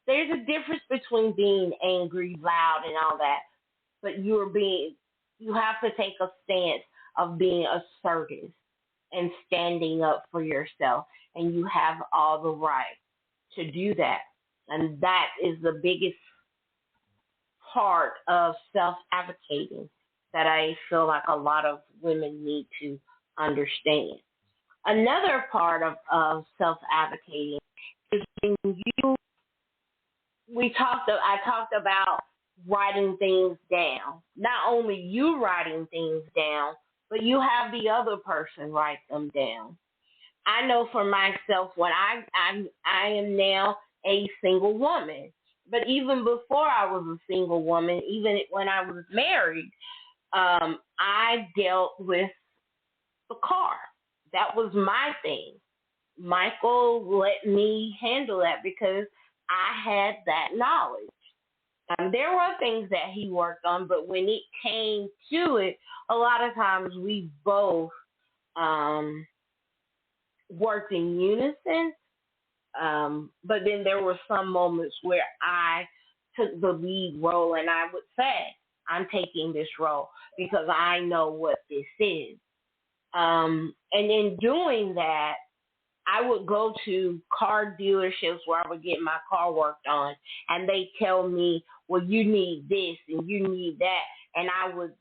there's a difference between being angry, loud, and all that. But you have to take a stance of being assertive and standing up for yourself. And you have all the right to do that. And that is the biggest part of self-advocating that I feel like a lot of women need to understand. Another part of self-advocating is when I talked about writing things down. Not only you writing things down, but you have the other person write them down. I know for myself when I am now a single woman, but even before I was a single woman, even when I was married, I dealt with the car. That was my thing. Michael let me handle that because I had that knowledge. There were things that he worked on, but when it came to it, a lot of times we both worked in unison. But then there were some moments where I took the lead role and I would say, I'm taking this role because I know what this is. And in doing that, I would go to car dealerships where I would get my car worked on, and they tell me, well, you need this and you need that. And I would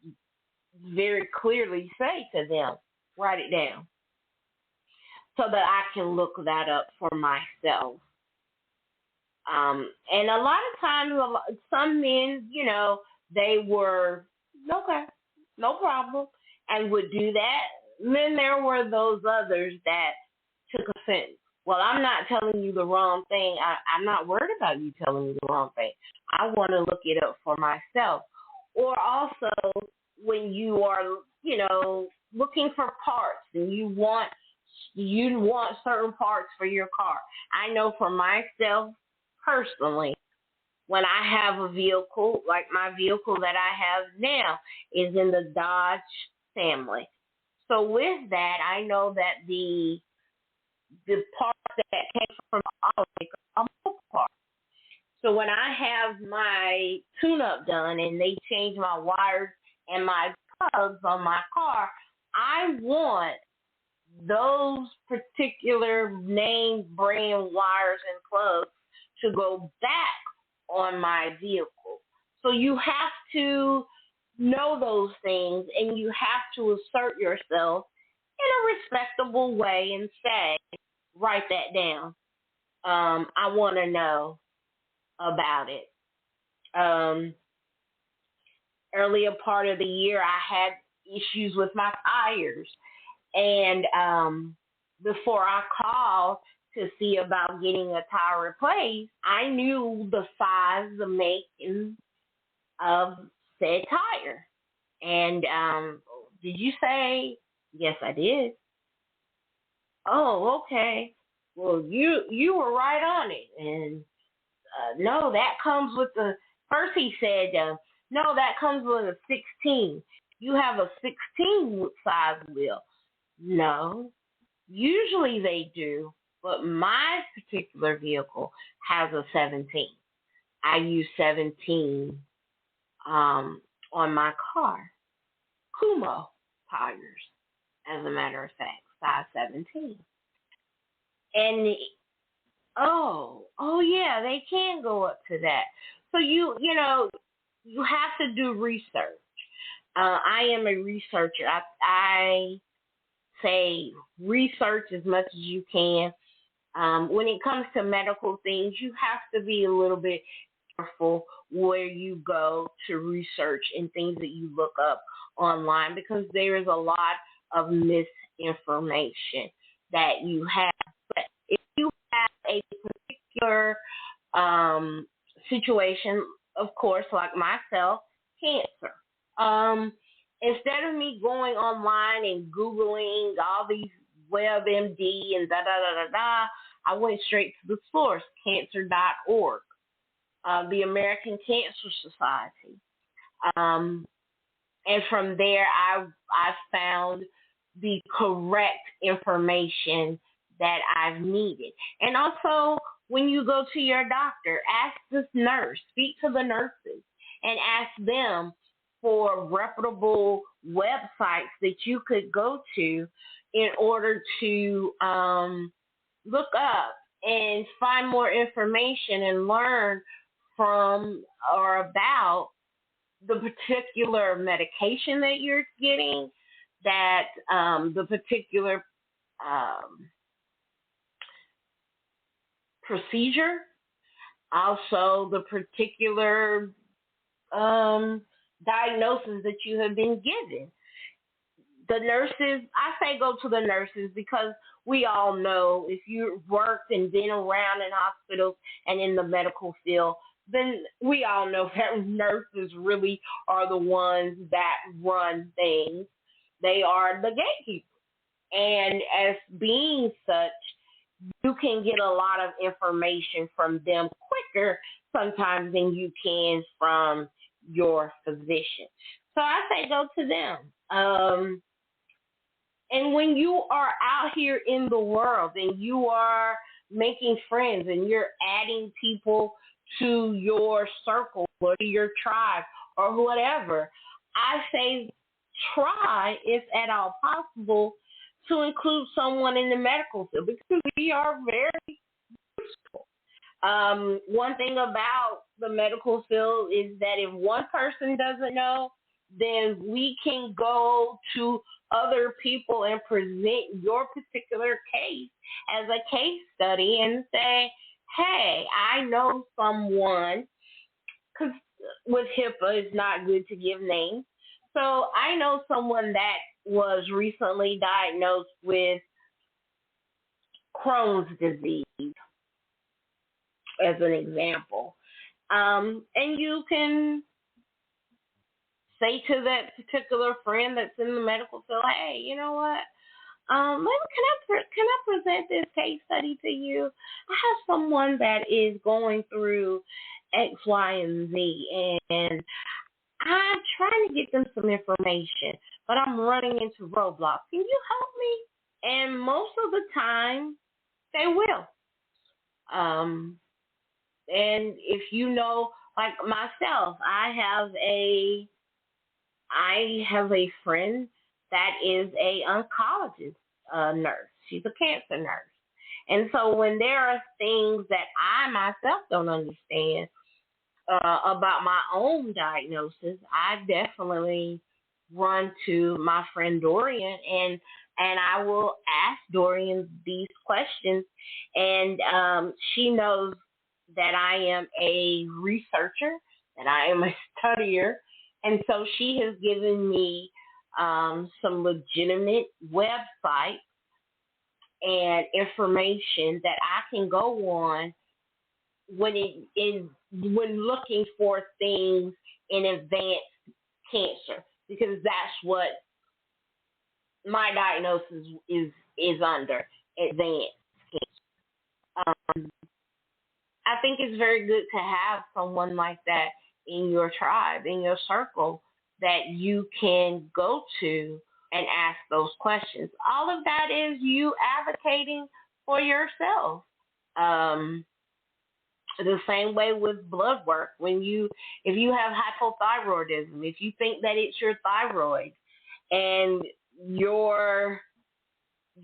very clearly say to them, write it down so that I can look that up for myself. And a lot of times, some men, they were, okay, no problem, and would do that. And then there were those others that took offense. Well, I'm not telling you the wrong thing. I'm not worried about you telling me the wrong thing. I want to look it up for myself. Or also when you are, looking for parts and you want certain parts for your car. I know for myself personally, when I have a vehicle, like my vehicle that I have now is in the Dodge family. So with that, I know that the parts that came from the automaker are mobile parts. So when I have my tune-up done and they change my wires and my plugs on my car, I want those particular name brand wires and plugs to go back on my vehicle. So you have to know those things and you have to assert yourself in a respectable way and say, write that down. I want to know about it. Earlier part of the year, I had issues with my tires. And before I called to see about getting a tire replaced, I knew the size, the make, and of said tire. And did you say? Yes, I did. Oh, okay. Well, you were right on it. And no, that comes with the, first he said, no, that comes with a 16. You have a 16 size wheel. No, usually they do, but my particular vehicle has a 17. I use 17 on my car. Kumo tires, as a matter of fact, size 17. And oh yeah, they can go up to that. So you have to do research. I am a researcher. I say research as much as you can. When it comes to medical things, you have to be a little bit careful where you go to research and things that you look up online because there is a lot of misinformation that you have. But if you have a particular um, situation, of course, like myself, cancer. Um, Instead of me going online and Googling all these WebMD and da da da da da, I went straight to the source, cancer.org, the American Cancer Society. Um, and from there, I found the correct information that I've needed. And also, when you go to your doctor, ask this nurse, speak to the nurses, and ask them for reputable websites that you could go to in order to look up and find more information and learn from or about the particular medication that you're getting, that the particular um, procedure, also the particular diagnosis that you have been given. The nurses, I say go to the nurses because we all know if you've worked and been around in hospitals and in the medical field, then we all know that nurses really are the ones that run things. They are the gatekeepers. And as being such, you can get a lot of information from them quicker sometimes than you can from your physician. So I say go to them. And when you are out here in the world and you are making friends and you're adding people to your circle or to your tribe or whatever, I say try, if at all possible, to include someone in the medical field because we are very useful. One thing about the medical field is that if one person doesn't know, then we can go to other people and present your particular case as a case study and say, hey, I know someone, because with HIPAA, it's not good to give names. So I know someone that was recently diagnosed with Crohn's disease, as an example. And you can say to that particular friend that's in the medical field, hey, you know what? Can I present this case study to you? I have someone that is going through X, Y, and Z, and I'm trying to get them some information, but I'm running into roadblocks. Can you help me? And most of the time, they will. And if you know, like myself, I have a friend that is a oncologist nurse. She's a cancer nurse. And so when there are things that I myself don't understand about my own diagnosis, I definitely run to my friend Dorian and I will ask Dorian these questions. And she knows that I am a researcher, that I am a studier. And so she has given me some legitimate websites and information that I can go on when when looking for things in advanced cancer, because that's what my diagnosis is under, advanced cancer. I think it's very good to have someone like that in your tribe, in your circle, that you can go to and ask those questions. All of that is you advocating for yourself. The same way with blood work. If you have hypothyroidism, if you think that it's your thyroid, and your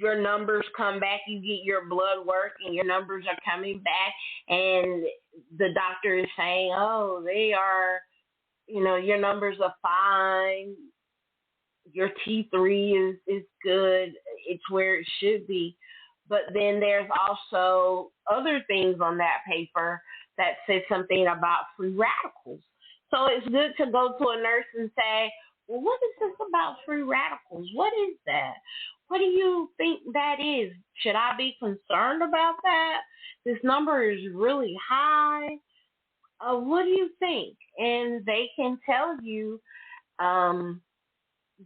numbers come back, you get your blood work and your numbers are coming back, and the doctor is saying, oh, they are, your numbers are fine, Your T3 is good. It's where it should be. But then there's also other things on that paper that says something about free radicals. So it's good to go to a nurse and say, well, what is this about free radicals? What is that? What do you think that is? Should I be concerned about that? This number is really high. What do you think? And they can tell you,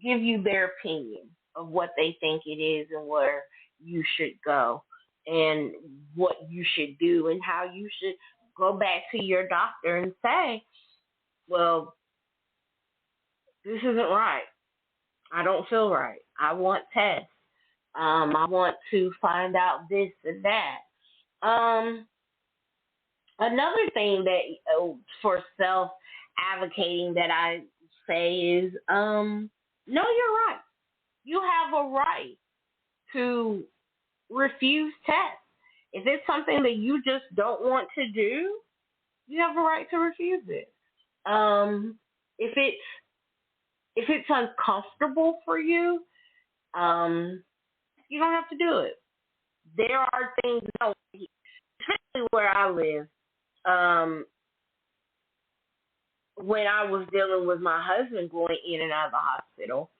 give you their opinion of what they think it is and where you should go and what you should do and how you should go back to your doctor and say, well, this isn't right. I don't feel right. I want tests. I want to find out this and that. Another thing that for self advocating that I say is, no, you're right. You have a right to refuse tests. If it's something that you just don't want to do, you have a right to refuse it. If it's uncomfortable for you, you don't have to do it. There are things, especially where I live. When I was dealing with my husband going in and out of the hospital,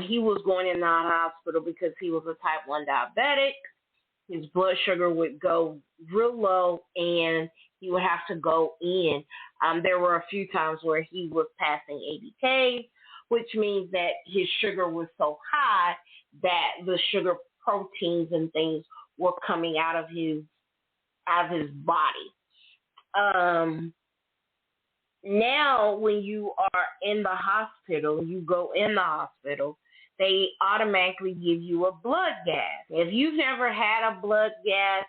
he was going in and out of the hospital because he was a type 1 diabetic. His blood sugar would go real low, and he would have to go in. There were a few times where he was passing 80K, which means that his sugar was so high that the sugar proteins and things were coming out of his body. Now, when you are in the hospital, you go in the hospital, they automatically give you a blood gas. If you've never had a blood gas,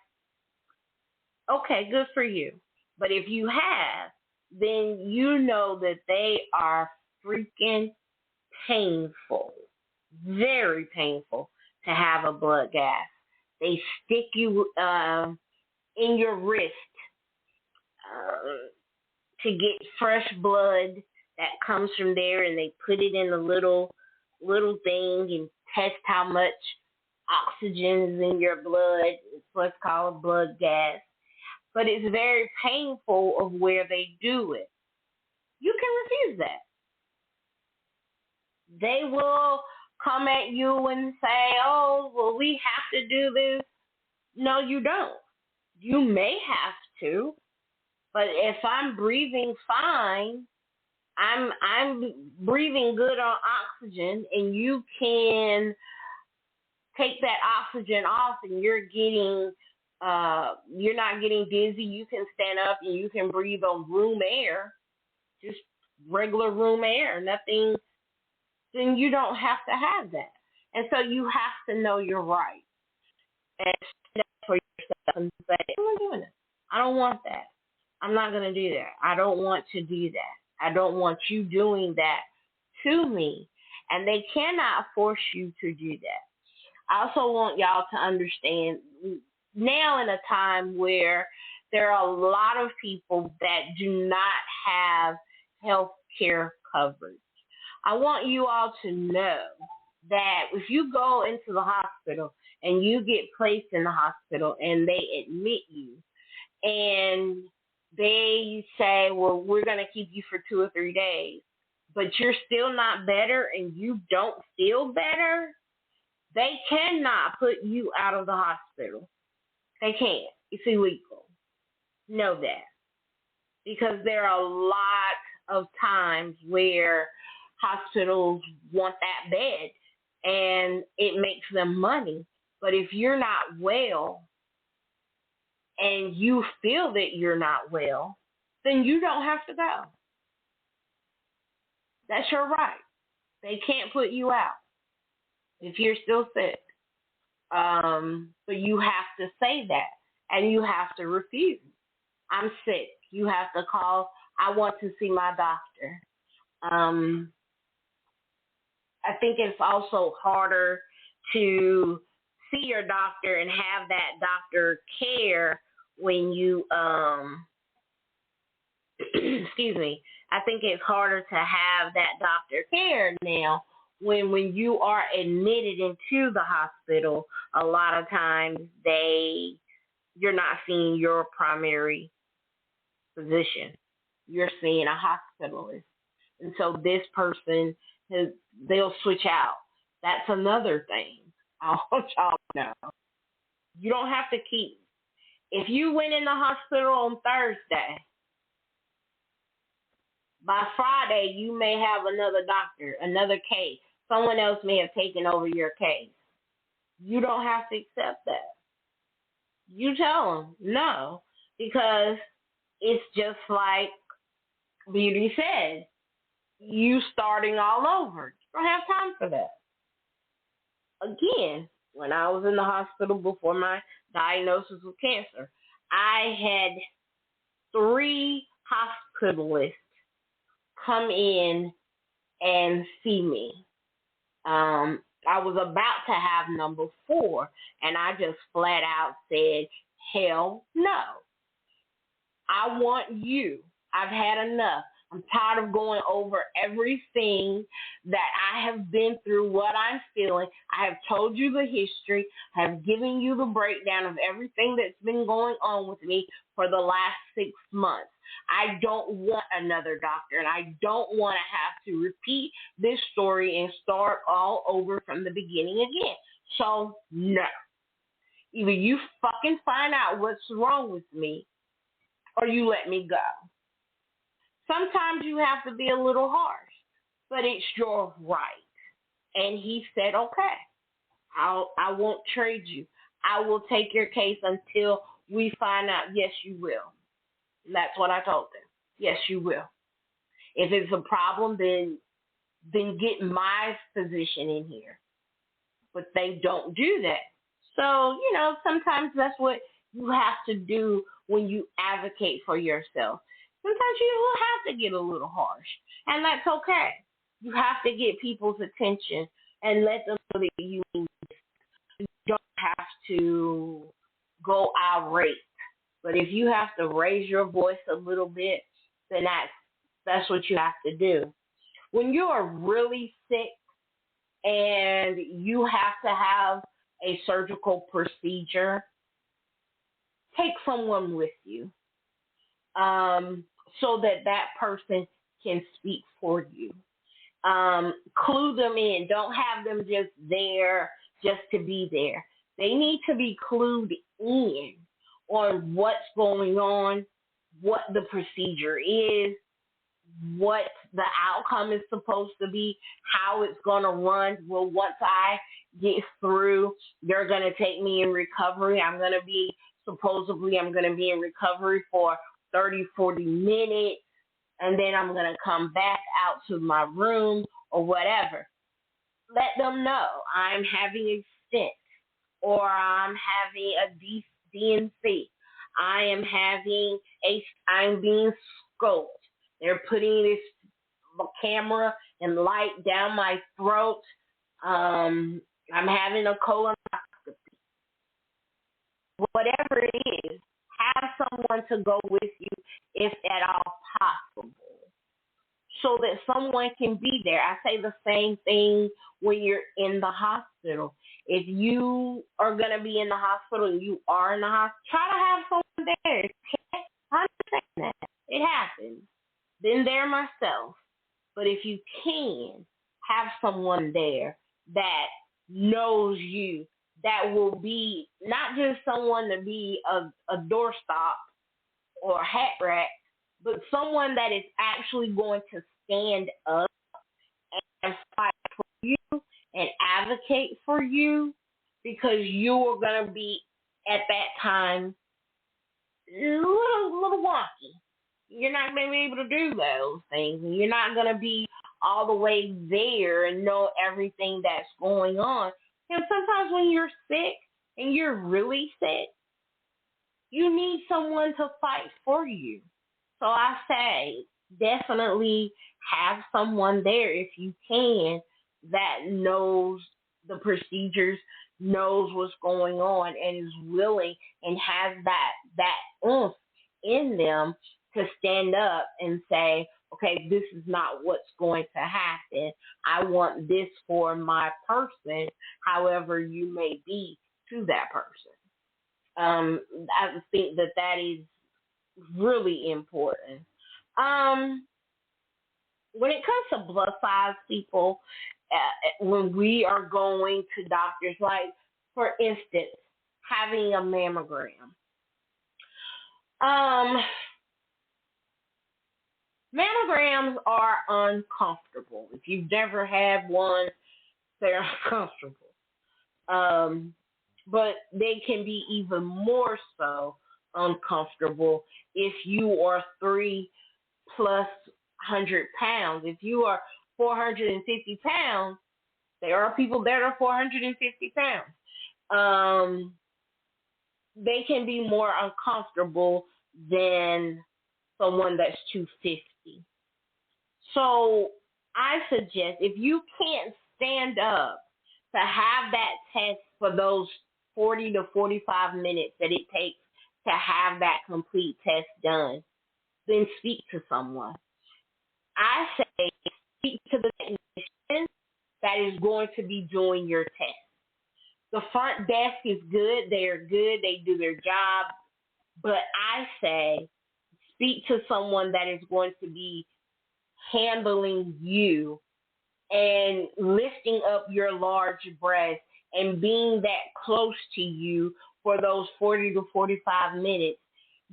okay, good for you. But if you have, then you know that they are freaking painful, very painful to have a blood gas. They stick you in your wrist to get fresh blood that comes from there, and they put it in a little thing and test how much oxygen is in your blood. It's what's called blood gas. But it's very painful of where they do it. You can refuse that. They will come at you and say, oh, well, we have to do this. No, you don't. You may have to, but if I'm breathing fine, I'm breathing good on oxygen, and you can take that oxygen off, and you're not getting dizzy. You can stand up and you can breathe on room air, just regular room air, nothing. Then you don't have to have that. And so you have to know your right and stand up for yourself and say, I'm not doing it. I don't want that. I'm not going to do that. I don't want to do that. I don't want you doing that to me. And they cannot force you to do that. I also want y'all to understand, now in a time where there are a lot of people that do not have health care coverage, I want you all to know that if you go into the hospital and you get placed in the hospital and they admit you and they say, well, we're going to keep you for 2 or 3 days, but you're still not better and you don't feel better, they cannot put you out of the hospital. They can't. It's illegal. Know that. Because there are a lot of times where hospitals want that bed and it makes them money. But if you're not well and you feel that you're not well, then you don't have to go. That's your right. They can't put you out if you're still sick. But you have to say that, and you have to refuse. I'm sick. You have to call. I want to see my doctor. I think it's also harder to see your doctor and have that doctor care when you, excuse me, I think it's harder to have that doctor care now when you are admitted into the hospital, a lot of times you're not seeing your primary physician. You're seeing a hospitalist. And so this person they'll switch out. That's another thing. I want y'all to know. You don't have to keep. If you went in the hospital on Thursday, by Friday you may have another doctor, another case. Someone else may have taken over your case. You don't have to accept that. You tell them no, because it's just like Beauty said, you starting all over. You don't have time for that. Again, when I was in the hospital before my diagnosis with cancer, I had 3 hospitalists come in and see me. I was about to have number 4, and I just flat out said, hell no. I want you. I've had enough. I'm tired of going over everything that I have been through, what I'm feeling. I have told you the history. I have given you the breakdown of everything that's been going on with me for the last 6 months. I don't want another doctor, and I don't want to have to repeat this story and start all over from the beginning again. So, no. Either you fucking find out what's wrong with me, or you let me go. Sometimes you have to be a little harsh, but it's your right. And he said, okay, I won't trade you. I will take your case until we find out. Yes, you will. And that's what I told them. Yes, you will. If it's a problem, then get my physician in here. But they don't do that. So, sometimes that's what you have to do when you advocate for yourself. Sometimes you will have to get a little harsh, and that's okay. You have to get people's attention and let them know that you don't have to go irate. But if you have to raise your voice a little bit, then that's what you have to do. When you are really sick and you have to have a surgical procedure, take someone with you. So that person can speak for you. Clue them in. Don't have them just there just to be there. They need to be clued in on what's going on, what the procedure is, what the outcome is supposed to be, how it's going to run. Well, once I get through, they're going to take me in recovery. I'm going to be in recovery for 30, 40 minutes, and then I'm going to come back out to my room or whatever. Let them know I'm having a stent, or I'm having a DNC. I'm being scoped. They're putting this camera and light down my throat. I'm having a colonoscopy. Whatever it is, have someone to go with you if at all possible, so that someone can be there. I say the same thing when you're in the hospital. If you are going to be in the hospital and you are in the hospital, try to have someone there. Okay? I understand that. It happens. Been there myself. But if you can, have someone there that knows you, that will be not just someone to be a doorstop or a hat rack, but someone that is actually going to stand up and fight for you and advocate for you, because you are going to be at that time a little wonky. You're not going to be able to do those things, and you're not going to be all the way there and know everything that's going on. And sometimes when you're sick and you're really sick, you need someone to fight for you. So I say definitely have someone there if you can that knows the procedures, knows what's going on, and is willing and has that oomph in them to stand up and say, okay, this is not what's going to happen. I want this for my person, however you may be to that person. I think that is really important. When it comes to plus size people, when we are going to doctors, like for instance, having a mammogram. Mammograms are uncomfortable. If you've never had one, they're uncomfortable. But they can be even more so uncomfortable if you are 300+ pounds. If you are 450 pounds, there are people that are 450 pounds. They can be more uncomfortable than someone that's 250. So I suggest, if you can't stand up to have that test for those 40 to 45 minutes that it takes to have that complete test done, then speak to someone. I say speak to the technician that is going to be doing your test. The front desk is good. They're good. They do their job. But I say speak to someone that is going to be handling you and lifting up your large breast and being that close to you for those 40 to 45 minutes.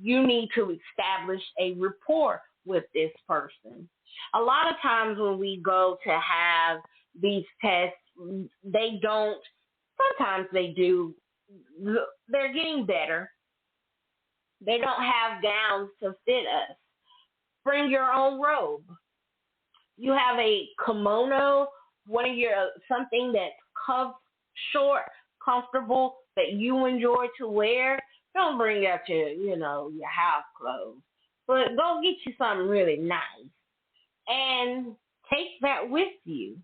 You need to establish a rapport with this person. A lot of times when we go to have these tests, they don't, sometimes they do, they're getting better. They don't have gowns to fit us. Bring your own robe. You have a kimono, something that's short, comfortable, that you enjoy to wear. Don't bring out your house clothes, but go get you something really nice and take that with you.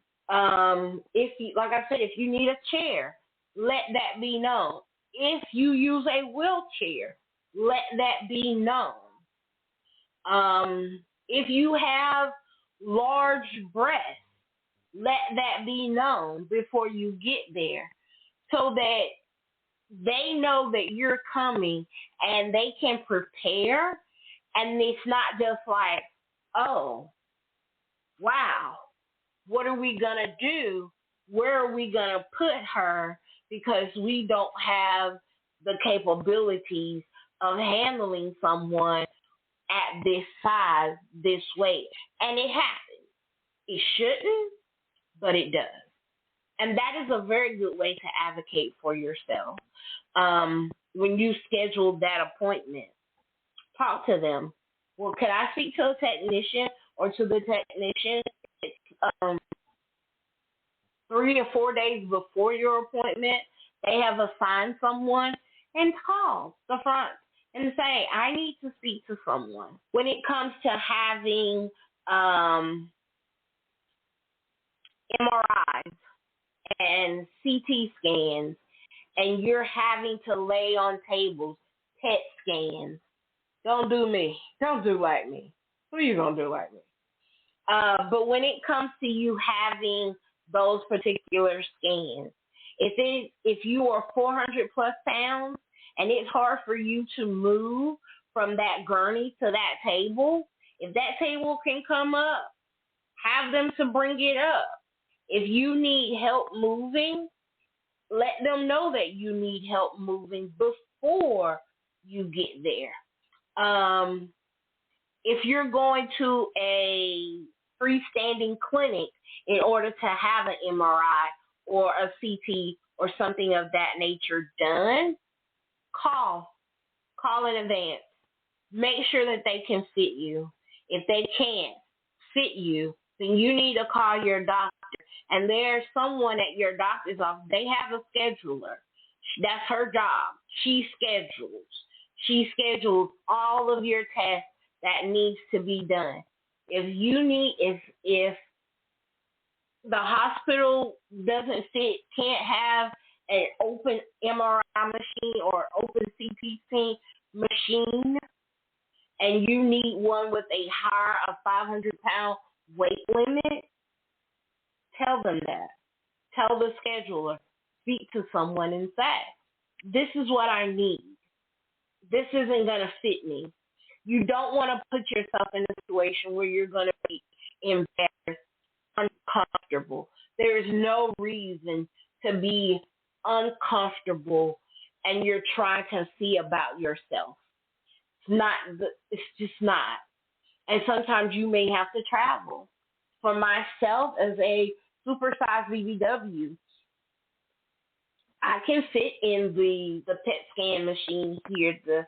If you, like I said, if you need a chair, let that be known. If you use a wheelchair, let that be known. If you have large breasts, let that be known before you get there, so that they know that you're coming and they can prepare, and it's not just like, oh, wow, what are we going to do? Where are we going to put her? Because we don't have the capabilities of handling someone at this size, this weight. And it happens. It shouldn't, but it does. And that is a very good way to advocate for yourself. When you schedule that appointment, talk to them. Well, can I speak to a technician or to the technician 3 to 4 days before your appointment? They have assigned someone, and call the front and say, I need to speak to someone. When it comes to having MRIs and CT scans, and you're having to lay on tables, PET scans, don't do me. Don't do like me. Who are you going to do like me? But when it comes to you having those particular scans, if you are 400+ pounds and it's hard for you to move from that gurney to that table, if that table can come up, have them to bring it up. If you need help moving, let them know that you need help moving before you get there. If you're going to a freestanding clinic in order to have an MRI or a CT or something of that nature done, call in advance. Make sure that they can fit you. If they can't fit you, then you need to call your doctor. And there's someone at your doctor's office. They have a scheduler. That's her job. She schedules all of your tests that needs to be done. If the hospital can't have an open MRI machine or open CT machine, and you need one with a higher of 500-pound weight limit, tell them that. Tell the scheduler, speak to someone and say, this is what I need. This isn't going to fit me. You don't want to put yourself in a situation where you're going to be embarrassed, uncomfortable. There is no reason to be uncomfortable and you're trying to see about yourself. It's just not. And sometimes you may have to travel. For myself, as a supersized BBW, I can fit in the PET scan machine here, the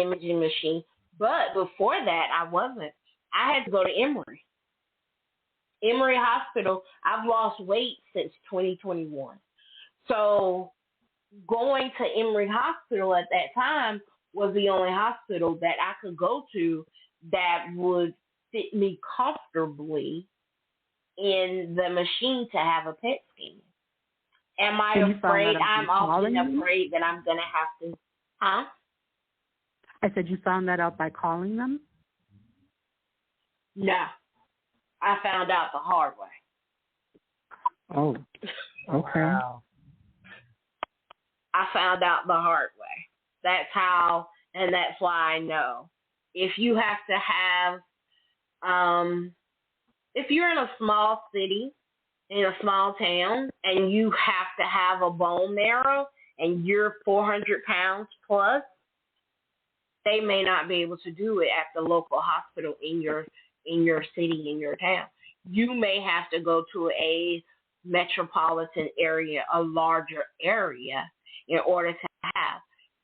imaging machine. But before that, I wasn't. I had to go to Emory. Emory Hospital, I've lost weight since 2021. So going to Emory Hospital at that time was the only hospital that I could go to that would fit me comfortably in the machine to have a PET scan. Am I afraid? I'm often afraid that I'm going to have to. Huh? I said you found that out by calling them? No. I found out the hard way. Oh, okay. Wow. I found out the hard way. That's how, and that's why I know. If you have to have, if you're in a small city, in a small town, and you have to have a bone marrow, and you're 400 pounds plus, they may not be able to do it at the local hospital in your city, in your town. You may have to go to a metropolitan area, a larger area, in order to have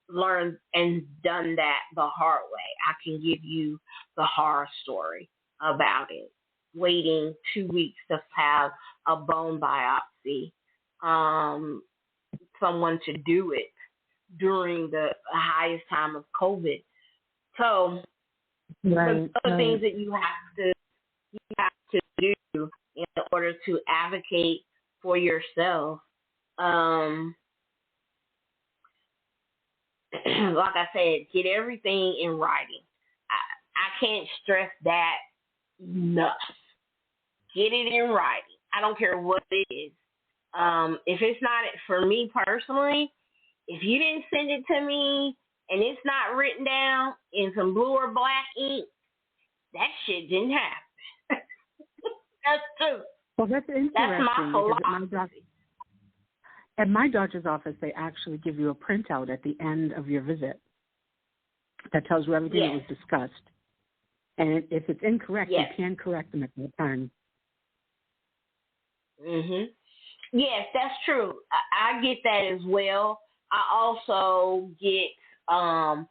learned and done that the hard way. I can give you the horror story about it. Waiting 2 weeks to have a bone biopsy, someone to do it during the highest time of COVID. So the other things that you have to do in order to advocate for yourself. Like I said, get everything in writing. I can't stress that enough. Get it in writing. I don't care what it is. If it's not for me personally, if you didn't send it to me and it's not written down in some blue or black ink, that shit didn't happen. That's true. Well, that's interesting. That's my philosophy. At my doctor's office, they actually give you a printout at the end of your visit that tells you everything that was discussed. And if it's incorrect, you can correct them at that time. Mhm. Yes, that's true. I get that as well. I also get an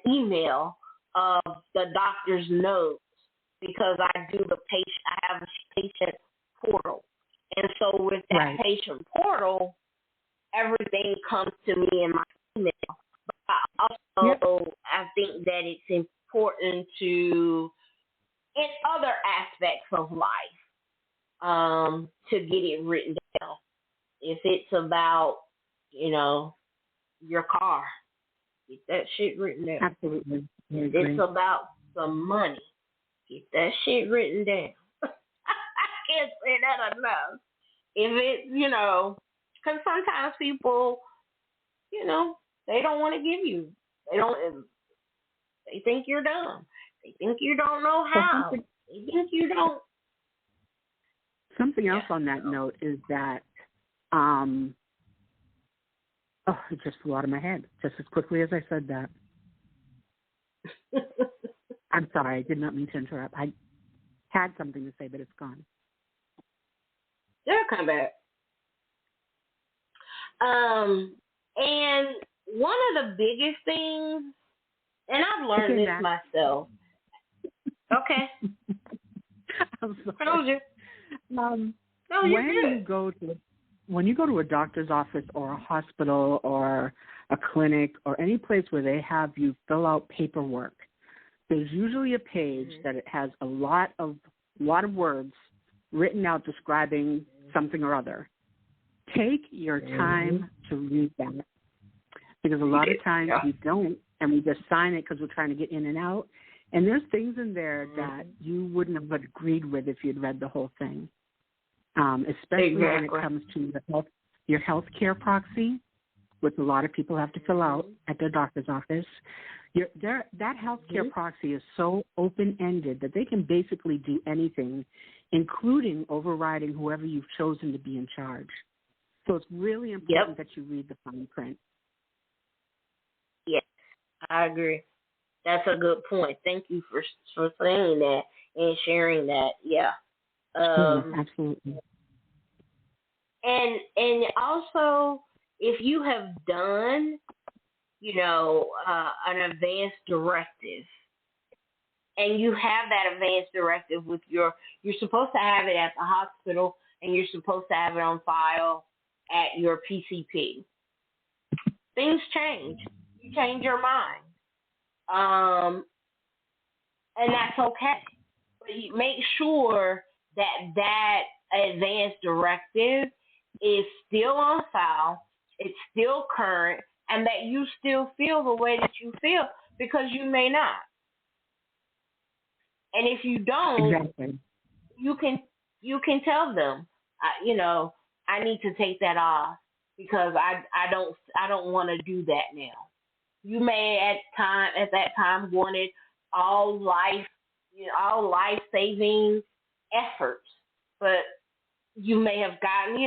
email of the doctor's notes because I do I have a patient portal. And so with that patient portal, everything comes to me in my email. But I also I think that it's important to, in other aspects of life, to get it written down. If it's about, your car, get that shit written down. Absolutely. If it's about some money, get that shit written down. I can't say that enough. If it, because sometimes people, they don't want to give you. They think you're dumb. They think you don't know how. They think you don't. Something else on that note is that, it just flew out of my head just as quickly as I said that. I'm sorry, I did not mean to interrupt. I had something to say, but it's gone. They'll come back. And one of the biggest things, and I've learned this myself. Okay. I'm sorry. Told you. When you go to a doctor's office or a hospital or a clinic or any place where they have you fill out paperwork, there's usually a page that it has a lot of words written out describing something or other. Take your time to read that, because a lot of times we don't, and we just sign it because we're trying to get in and out. And there's things in there that you wouldn't have agreed with if you'd read the whole thing, especially when it comes to your health care proxy, which a lot of people have to fill out at their doctor's office. That health care proxy is so open-ended that they can basically do anything, including overriding whoever you've chosen to be in charge. So it's really important that you read the fine print. Yes, I agree. That's a good point. Thank you for saying that and sharing that. Yeah. Absolutely. And also, if you have done, an advance directive, and you have that advance directive with you're supposed to have it at the hospital, and you're supposed to have it on file at your PCP. Things change. You change your mind. And that's okay. But you make sure that advance directive is still on file, it's still current, and that you still feel the way that you feel, because you may not. And if you don't, you can tell them, I need to take that off because I don't want to do that now. You may at that time wanted all life-saving efforts, but you may have gotten,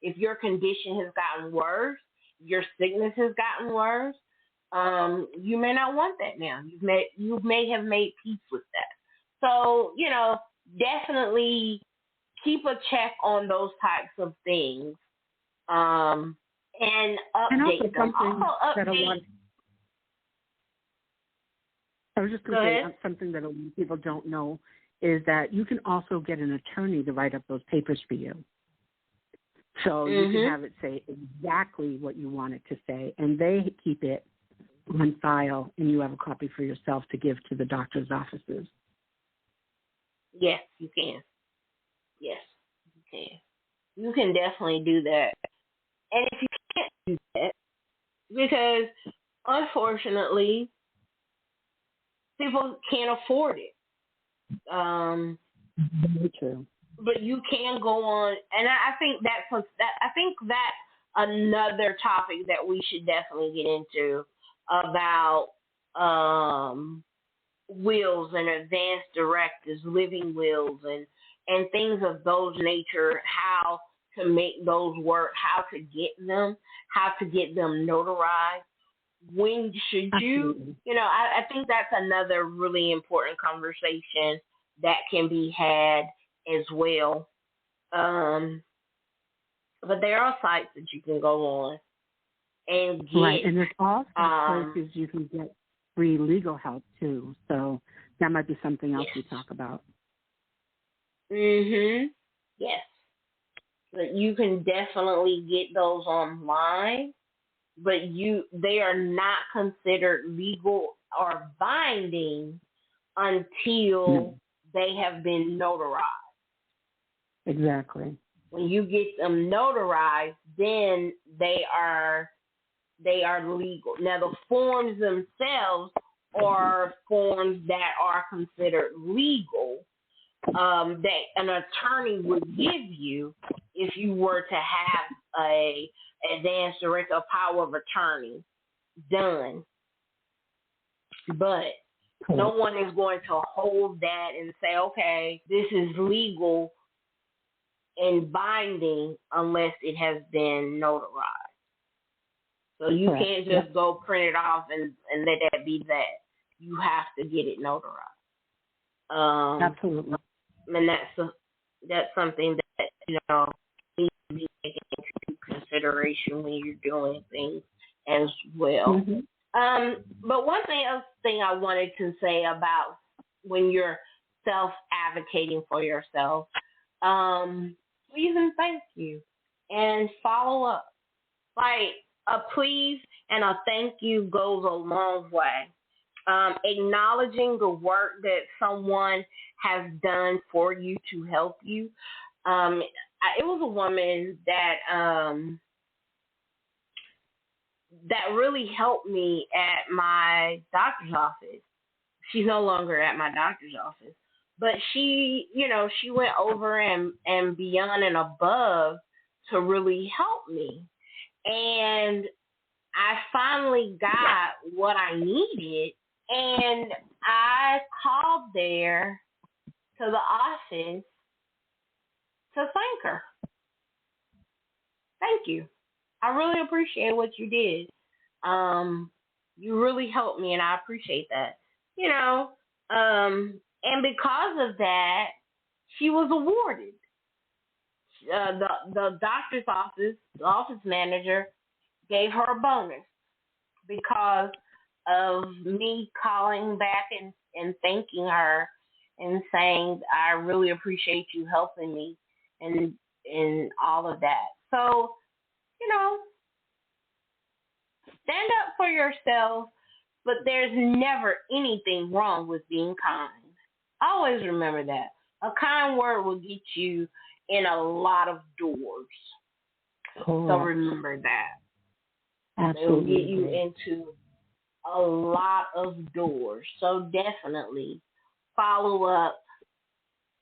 if your condition has gotten worse, your sickness has gotten worse, you may not want that now. You may have made peace with that. So, definitely keep a check on those types of things, and update them. I was just going to say something that a lot of people don't know is that you can also get an attorney to write up those papers for you. So you can have it say exactly what you want it to say, and they keep it on file, and you have a copy for yourself to give to the doctor's offices. Yes, you can. Yes, you can. You can definitely do that. And if you can't do that, because unfortunately, people can't afford it. Very true. But you can go on, and I think that's another topic that we should definitely get into about wills and advance directives, living wills, and things of those nature. How to make those work, how to get them notarized. When should you? I think that's another really important conversation that can be had as well. But there are sites that you can go on and get. Right, and there's also places you can get free legal help too. So that might be something else we talk about. Yes. But you can definitely get those online, but they are not considered legal or binding until they have been notarized. Exactly. When you get them notarized, then they are legal. Now, the forms themselves are forms that are considered legal, that an attorney would give you if you were to have a advance directive power of attorney done. But no one is going to hold that and say, okay, this is legal and binding unless it has been notarized. So you can't just go print it off and let that be that. You have to get it notarized. Absolutely. And that's something that needs to be taken into consideration when you're doing things as well. But one else thing I wanted to say about when you're self-advocating for yourself, please and thank you, and follow up. Like a please and a thank you goes a long way. Acknowledging the work that someone has done for you to help you. It was a woman that really helped me at my doctor's office. she's no longer at my doctor's office. But she went over and beyond and above to really help me. And I finally got what I needed, and I called there to the office to thank her. Thank you. I really appreciate what you did. You really helped me, and I appreciate that. And because of that, she was awarded. The doctor's office, the office manager, gave her a bonus because of me calling back and thanking her and saying I really appreciate you helping me and all of that. So, stand up for yourself, but there's never anything wrong with being kind. Always remember that. A kind word will get you in a lot of doors. Cool. So remember that. Absolutely. It will get you into a lot of doors. So definitely follow up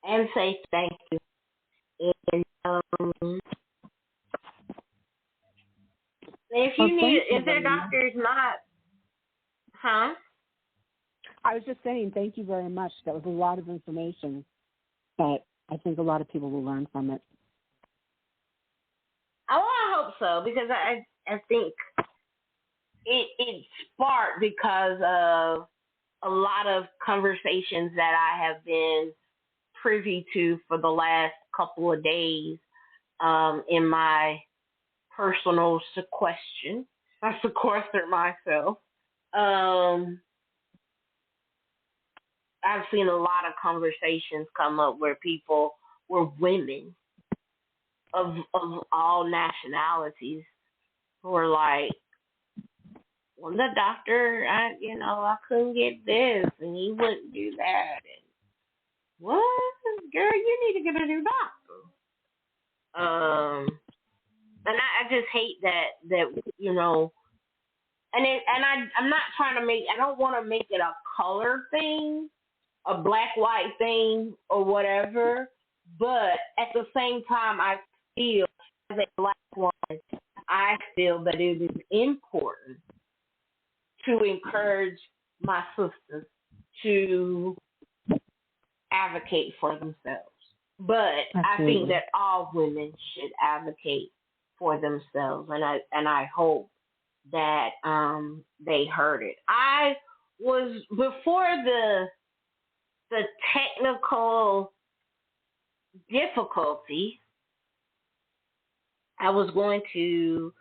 and say thank you. And if their doctor is not, I was just saying thank you very much. That was a lot of information, but I think a lot of people will learn from it. I hope so, because I think it sparked because of a lot of conversations that I have been privy to for the last couple of days in my personal sequestration. I sequestered myself. I've seen a lot of conversations come up where women of all nationalities who are like, well, the doctor, I couldn't get this, and he wouldn't do that. And what, girl? You need to get a new doctor. And I just hate that I'm not trying to I don't want to make it a color thing, a black-white thing, or whatever. But at the same time, I feel as a black woman, I feel that it is important to encourage my sisters to advocate for themselves. But Absolutely. I think that all women should advocate for themselves, and I hope that they heard it. I was, before the technical difficulty, I was going to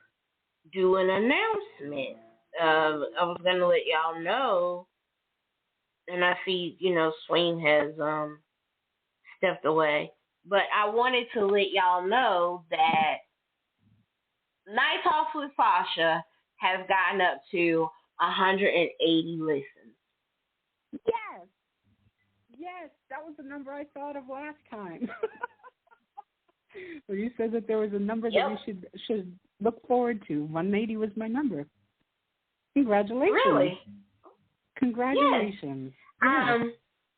do an announcement. I was going to let y'all know, and I see, Swain has stepped away, but I wanted to let y'all know that Night Talks with Sasha has gotten up to 180 listens. Yes, that was the number I thought of last time. Well, you said that there was a number that we should look forward to. 180 was my number. Congratulations. Really? Congratulations. Yes.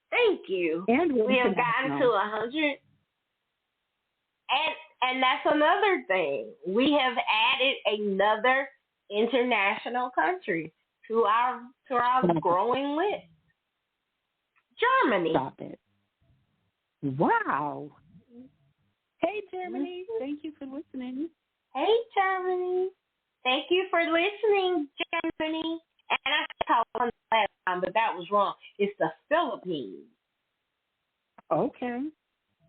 Thank you. And we have gotten to 100. And that's another thing. We have added another international country to our growing list. Germany. Stop it. Wow. Hey, Germany. Thank you for listening. Hey, Germany. Thank you for listening, Germany. And I called one last time, but that was wrong. It's the Philippines. Okay.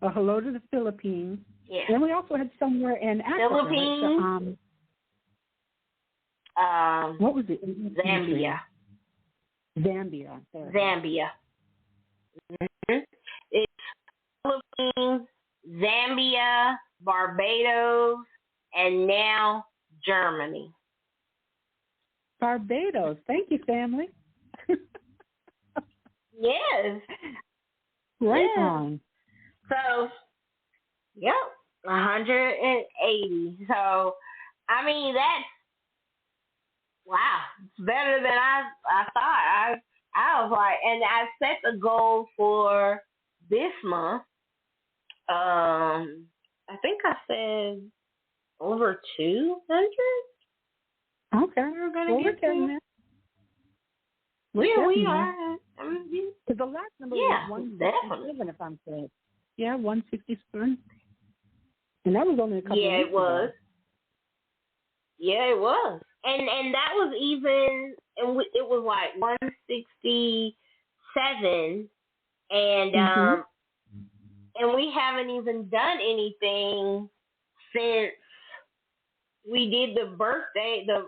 Well, hello to the Philippines. Yeah. And we also had somewhere in Africa. Philippines. What was it? Zambia. Zambia. Zambia. Mm-hmm. It's Philippines, Zambia, Barbados, and now Germany. Barbados. Thank you, family. Yes. Right on. So, yep, 180. So, I mean, that's, wow, it's better than I thought. I was like, and I set the goal for this month. I think I said over 200. Okay. We're gonna Well, we're get getting to. there. Yeah, we there. are. Because the last number Yeah, was definitely. 167, if I'm correct. Yeah, 167. And that was only a couple Yeah, of weeks it was. ago. Yeah, it was. And that was even, it was like 167, and and we haven't even done anything since we did the birthday, the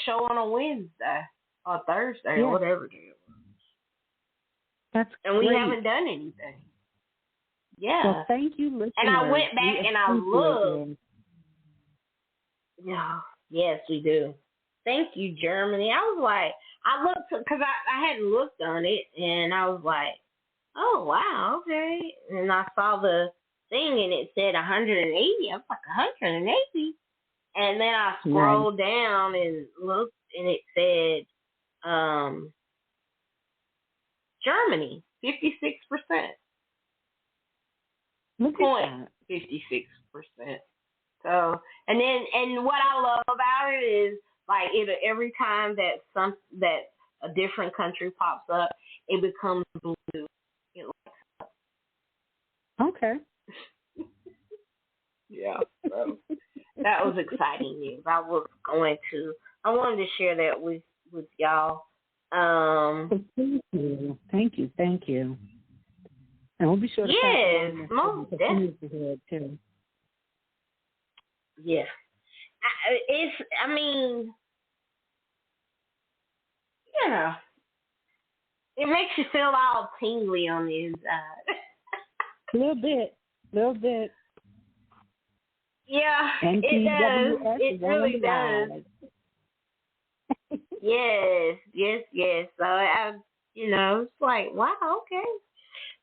show on a Wednesday or Thursday or whatever day it was. That's and great. we haven't done anything. Yeah. Well, thank you, listeners. And I went back and I looked. Yeah. Yes, we do. Thank you, Germany. I was like, I looked because I hadn't looked on it, and I was like, oh wow, okay. And I saw the thing, and it said 180. I was like, 180. And then I scrolled down and looked, and it said Germany, 56%. Look at that. 56%. So, and what I love about it is like every time that a different country pops up, it becomes blue. It lights up. Okay. Yeah. So that was exciting news. I wanted to share that with y'all. Thank you. And we'll be sure to yes, most definitely too. Yeah. I mean, you know, it makes you feel all tingly on the inside. A little bit. Yeah, it does. It really does. Yes. So it's like, wow, okay.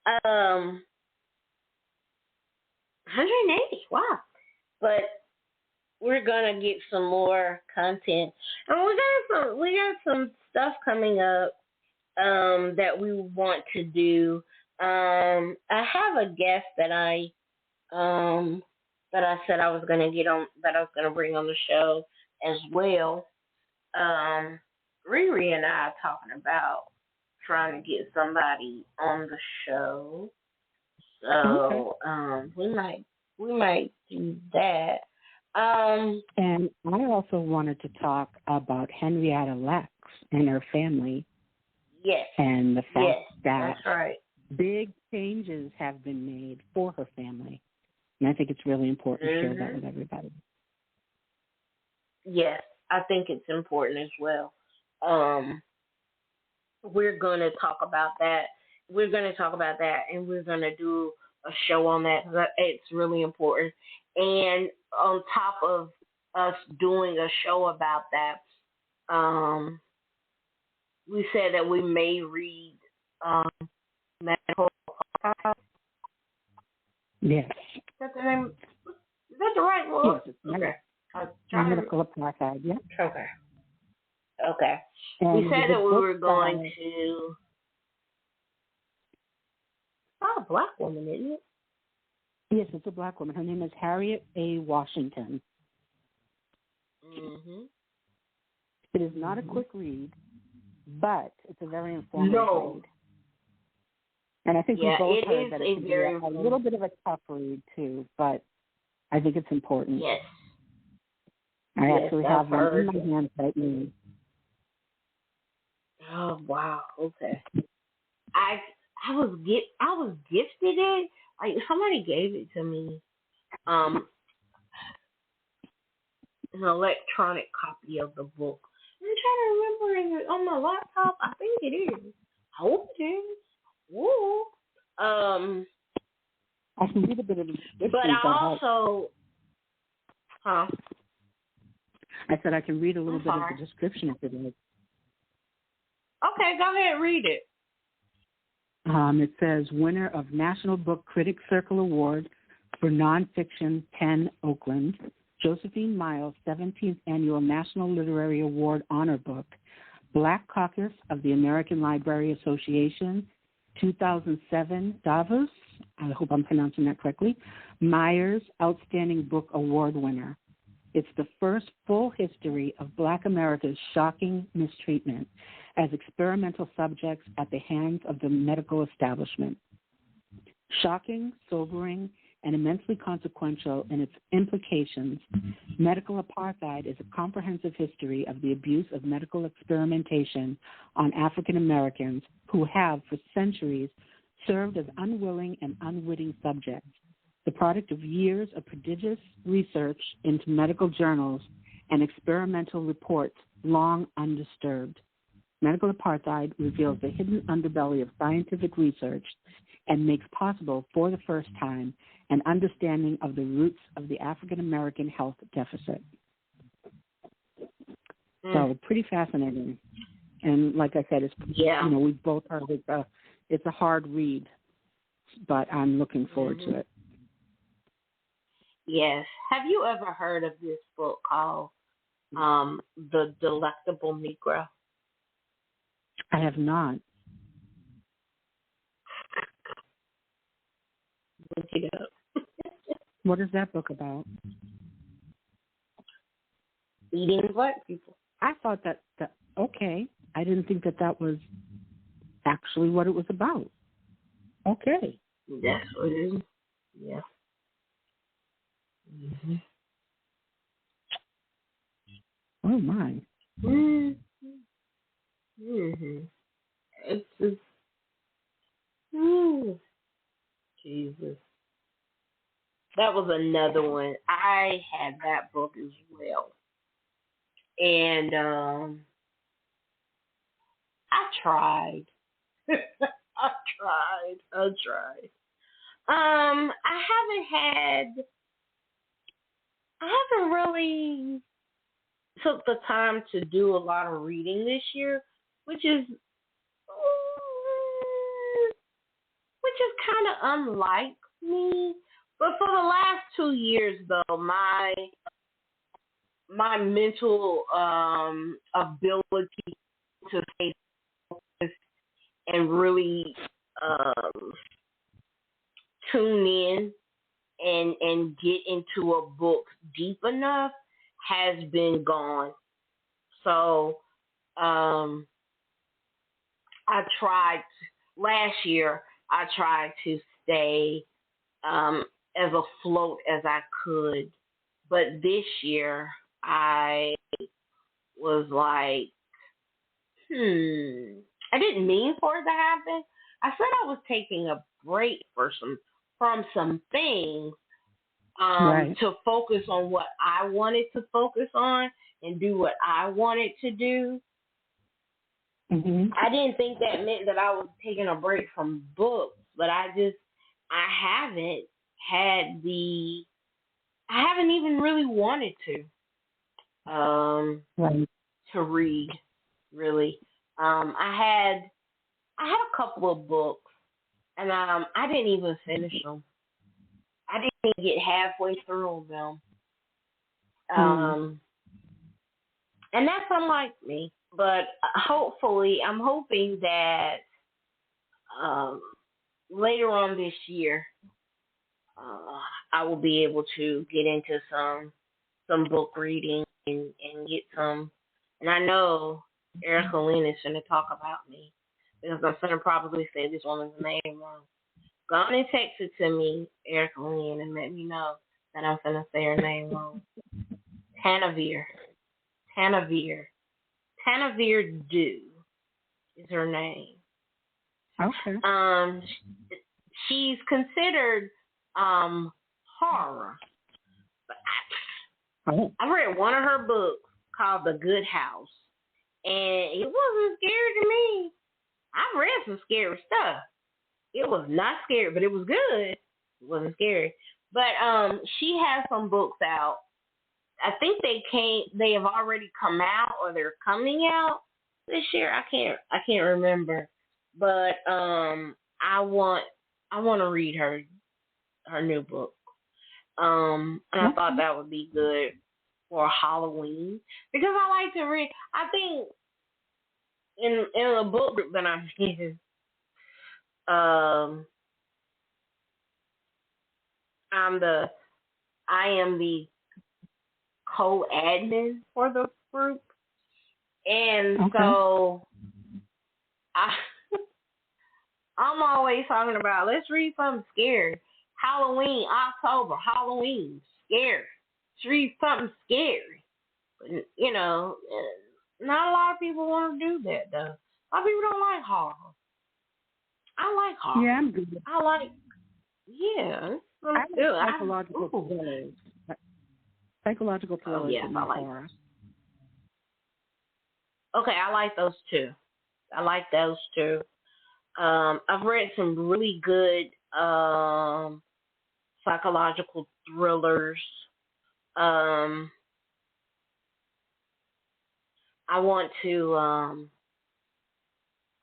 180, wow. But we're gonna get some more content, and we got some stuff coming up that we want to do. I have a guest that I said I was gonna get on, that I was gonna bring on the show as well. Riri and I are talking about trying to get somebody on the show, so we might do that. And I also wanted to talk about Henrietta Lacks and her family. Yes. And the fact that that's right. big changes have been made for her family. And I think it's really important to share that with everybody. Yes, I think it's important as well. We're going to talk about that. And we're going to do a show on that. It's really important. And on top of us doing a show about that, we said that we may read medical archive. Yes. Is that the name? Is that the right word? Yes, okay. Medical archive, yeah. Okay. And we said that we were going to. Oh, a black woman, isn't it? Yes, it's a black woman. Her name is Harriet A. Washington. Mm-hmm. It is not a quick read, but it's a very informative read. And I think we both heard that it can be a little bit of a tough read, too, but I think it's important. Yes. I actually have one in my hands right now. Oh, wow. Okay. I was gifted it. Like, somebody gave it to me. An electronic copy of the book. I'm trying to remember it on my laptop. I think it is. I hope it is. Woo. I can read a bit of the description. But I also, I said I can read a little bit of the description if it is. Okay, go ahead, read it. It says, winner of National Book Critics Circle Award for Nonfiction, Penn, Oakland, Josephine Miles, 17th Annual National Literary Award Honor Book Black Caucus of the American Library Association, 2007 Davos, I hope I'm pronouncing that correctly, Myers Outstanding Book Award winner. It's the first full history of Black America's shocking mistreatment as experimental subjects at the hands of the medical establishment. Shocking, sobering, and immensely consequential in its implications, medical apartheid is a comprehensive history of the abuse of medical experimentation on African Americans who have, for centuries, served as unwilling and unwitting subjects, the product of years of prodigious research into medical journals and experimental reports long undisturbed. Medical apartheid reveals the hidden underbelly of scientific research and makes possible, for the first time, an understanding of the roots of the African American health deficit. So pretty fascinating. And like I said, it's we both heard it's a hard read, but I'm looking forward to it. Yes. Have you ever heard of this book called The Delectable Negro? I have not. Look it up. What is that book about? Eating black people. I thought that okay. I didn't think that was actually what it was about. Okay. That's what it is. Yeah. Mm-hmm. Oh, my. Mm-hmm. It's just, Jesus. That was another one. I had that book as well. And I tried. I tried. I haven't really took the time to do a lot of reading this year, which is kind of unlike me. But for the last 2 years, though, my mental ability to stay focused and really tune in and get into a book deep enough has been gone. So I tried last year. I tried to stay as afloat as I could, but this year I was like, I didn't mean for it to happen. I said I was taking a break from some things Right. to focus on what I wanted to focus on and do what I wanted to do. Mm-hmm. I didn't think that meant that I was taking a break from books, but I haven't even really wanted to Right. to read, really. I had a couple of books, and I didn't even finish them. I didn't even get halfway through them. And that's unlike me. But hopefully, I'm hoping that later on this year, I will be able to get into some book reading and get some. And I know Erica Lynn is going to talk about me because I'm going to probably say this woman's name wrong. Go on and text it to me, Erica Lynn, and let me know that I'm going to say her name wrong. Tanavir Dew is her name. Okay. She's considered horror. But I read one of her books called The Good House, and it wasn't scary to me. I read some scary stuff. It was not scary, but it was good. It wasn't scary. But she has some books out. I think they have already come out or they're coming out this year. I can't remember. But I want to read her new book. And I thought that would be good for Halloween because I like to read. I think in a book group that I'm in, um, I'm the I am the co-admin for the group, and Okay. so I I'm always talking about let's read something scary. Halloween, October, Halloween, scary. Let's read something scary. But, not a lot of people want to do that though. A lot of people don't like horror. I like horror. Yeah, I'm good. I like, yeah, it's really I good. like psychological thrillers. Psychological thrillers yes, and I like. horror. Okay, I like those too. I've read some really good psychological thrillers. Um, I want to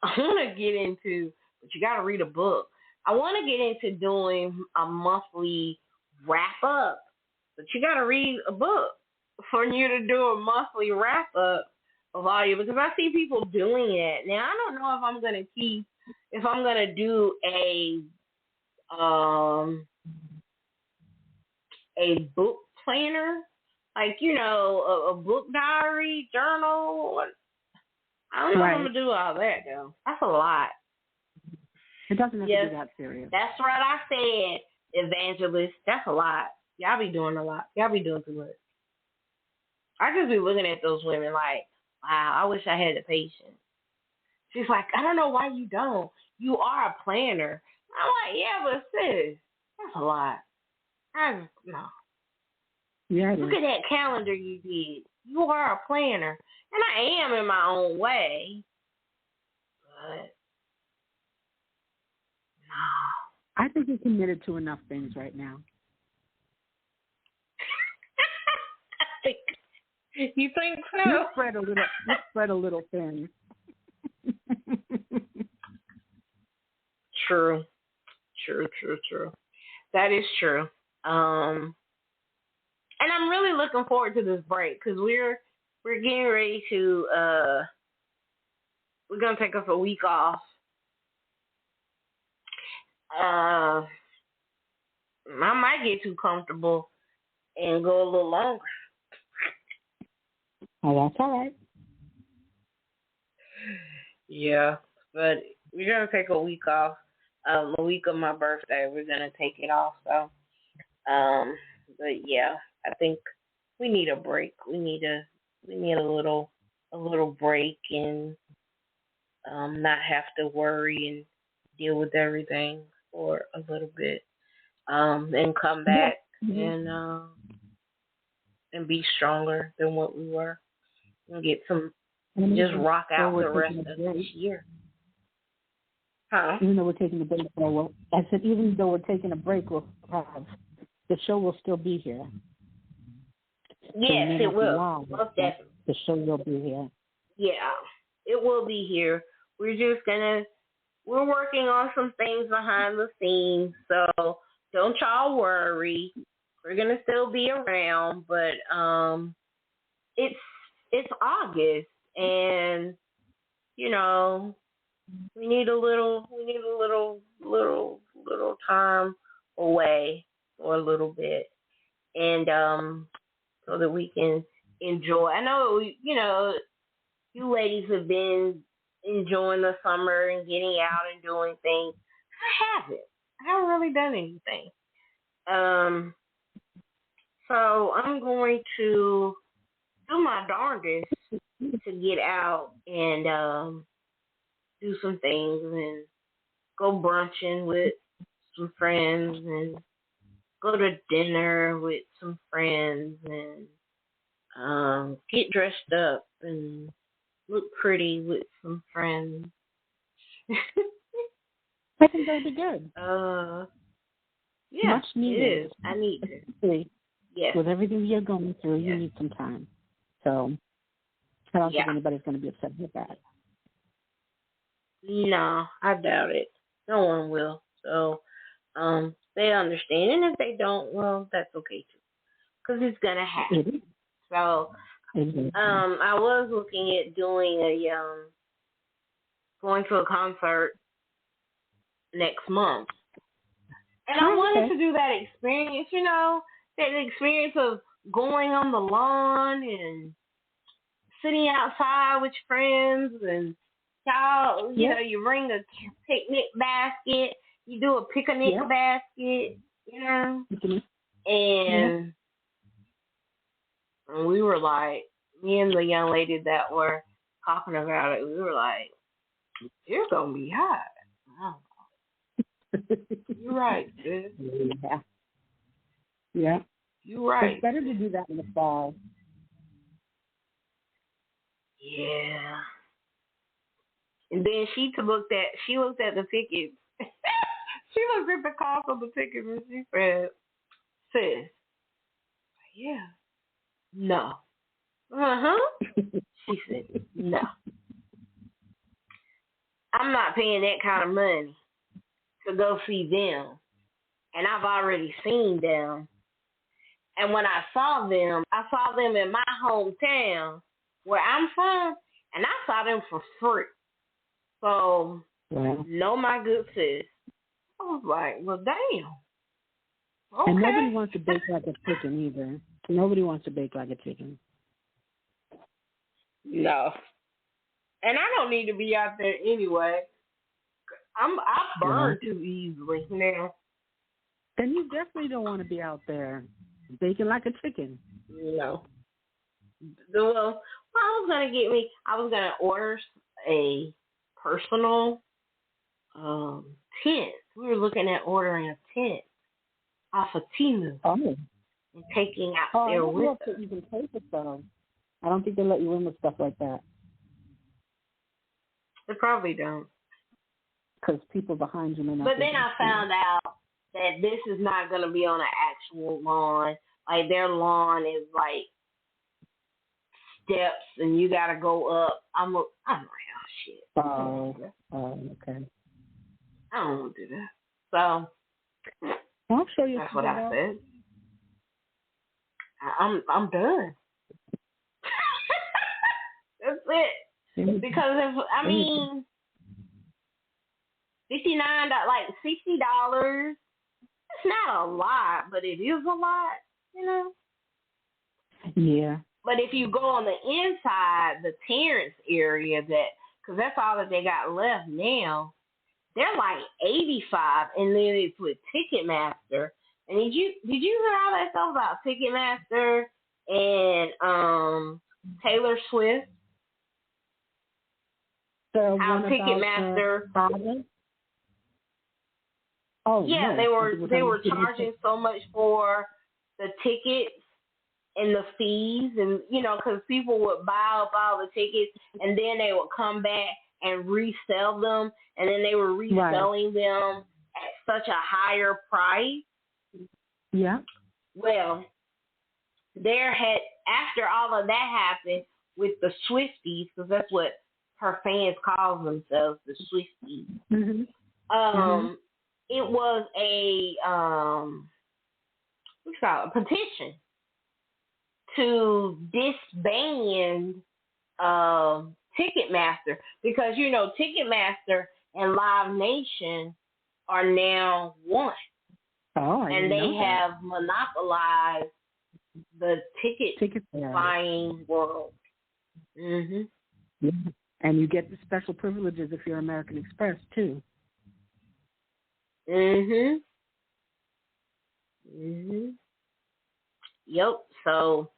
I want to get into, but you got to read a book. I want to get into doing a monthly wrap up, but you got to read a book for you to do a monthly wrap up of all you, because I see people doing it. Now, I don't know if I'm going to do a book planner, like, a book diary, journal. I don't know if I'm going to do all that, though. That's a lot. It doesn't have to be that serious. That's what I said, evangelist. That's a lot. Y'all be doing a lot. Y'all be doing too much. I just be looking at those women like, wow, I wish I had the patience. She's like, I don't know why you don't. You are a planner. I'm like, yeah, but sis, that's a lot. No. Yeah, look at that calendar you did. You are a planner. And I am in my own way. But, no. I think you're committed to enough things right now. You think so? You spread a little thin. True. That is true. And I'm really looking forward to this break because we're getting ready to we're gonna take us a week off. I might get too comfortable and go a little longer. Oh, that's all right. Yeah, but we're gonna take a week off. A week of my birthday, we're gonna take it off. So, but yeah, I think we need a break. We need a little break and not have to worry and deal with everything for a little bit. And come back and be stronger than what we were. And get some, just rock out the rest of this year. Huh? Even though we're taking a break, I said even though we're taking a break, the show will still be here. Yes, it will. Most definitely. The show will be here. Yeah, it will be here. We're working on some things behind the scenes, so don't y'all worry. We're gonna still be around, but it's August, and we need a little time away for a little bit, and so that we can enjoy. I know you ladies have been enjoying the summer and getting out and doing things. I haven't. I haven't really done anything. So I'm going to do my darndest to get out and do some things and go brunching with some friends and go to dinner with some friends and get dressed up and look pretty with some friends. I think that'd be good. Yeah, much needed. It is. I need to. Yes. With everything you're going through, you need some time. So I don't think anybody's going to be upset with that. No, I doubt it. No one will. So, they understand, and if they don't, well, that's okay too, because it's gonna happen. So, I was looking at doing going to a concert next month. And I wanted to do that experience, that experience of going on the lawn and sitting outside with friends and y'all, you bring a picnic basket, you do a picnic basket, and we were like, me and the young lady that were talking about it, we were like, it's going to be hot. You're right, sis. Yeah. You're right. It's better to do that in the fall. Yeah. And then she looked at the tickets. She looked at the cost of the tickets and she said, sis, yeah, no. She said, no. I'm not paying that kind of money to go see them. And I've already seen them. And when I saw them in my hometown where I'm from, and I saw them for free. So, no, my good sis. I was like, well, damn. Okay. And nobody wants to bake like a chicken either. Nobody wants to bake like a chicken. No. And I don't need to be out there anyway. I burn too easily now. Then you definitely don't want to be out there baking like a chicken. No. Well, I was gonna order a personal tent. We were looking at ordering a tent off of Temu and taking out there with us. You can take it though. I don't think they let you in with stuff like that. They probably don't. Because people behind you may not. But then I found out that this is not going to be on an actual lawn. Like their lawn is like steps, and you got to go up. I'm like, oh shit. Oh, okay. I don't want to do that. So I'll show you. That's what I said. I'm done. That's it. Because $59, like $60. It's not a lot, but it is a lot, Yeah. But if you go on the inside, the Terrence area, because that's all that they got left now, they're like $85, and then it's with Ticketmaster. And did you hear all that stuff about Ticketmaster and Taylor Swift? So how Ticketmaster? Oh yeah, no. they were charging so much for the tickets and the fees, and because people would buy up all the tickets, and then they would come back and resell them, and then they were reselling them at such a higher price. Yeah. Well, after all of that happened with the Swifties, because that's what her fans call themselves, the Swifties. Mm-hmm. It was a petition to disband Ticketmaster, because Ticketmaster and Live Nation are now one. Oh, and they have monopolized the ticket buying world. Mhm. Yeah. And you get the special privileges if you're American Express too. Mhm. Mhm. Yep. So,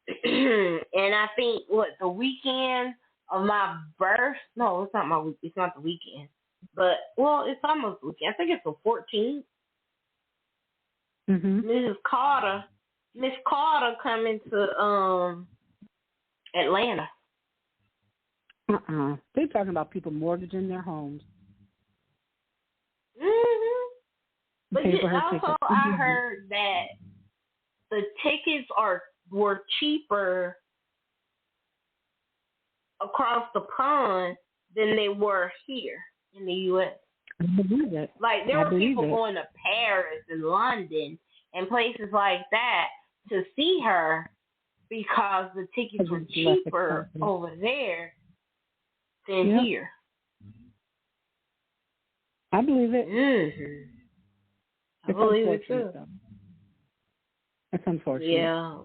and I think the weekend of my birth? No, it's not my week. It's not the weekend, but it's almost the weekend. I think it's the 14th. Mm-hmm. Miss Carter coming to Atlanta. They're talking about people mortgaging their homes. Mhm. But also, I heard that the tickets were cheaper across the pond than they were here in the U.S. I believe it. Like there were people going to Paris and London and places like that to see her because the tickets were cheaper over there than here. I believe it. Mm-hmm. I It's believe it unfortunate, too. though. It's unfortunate. Yeah,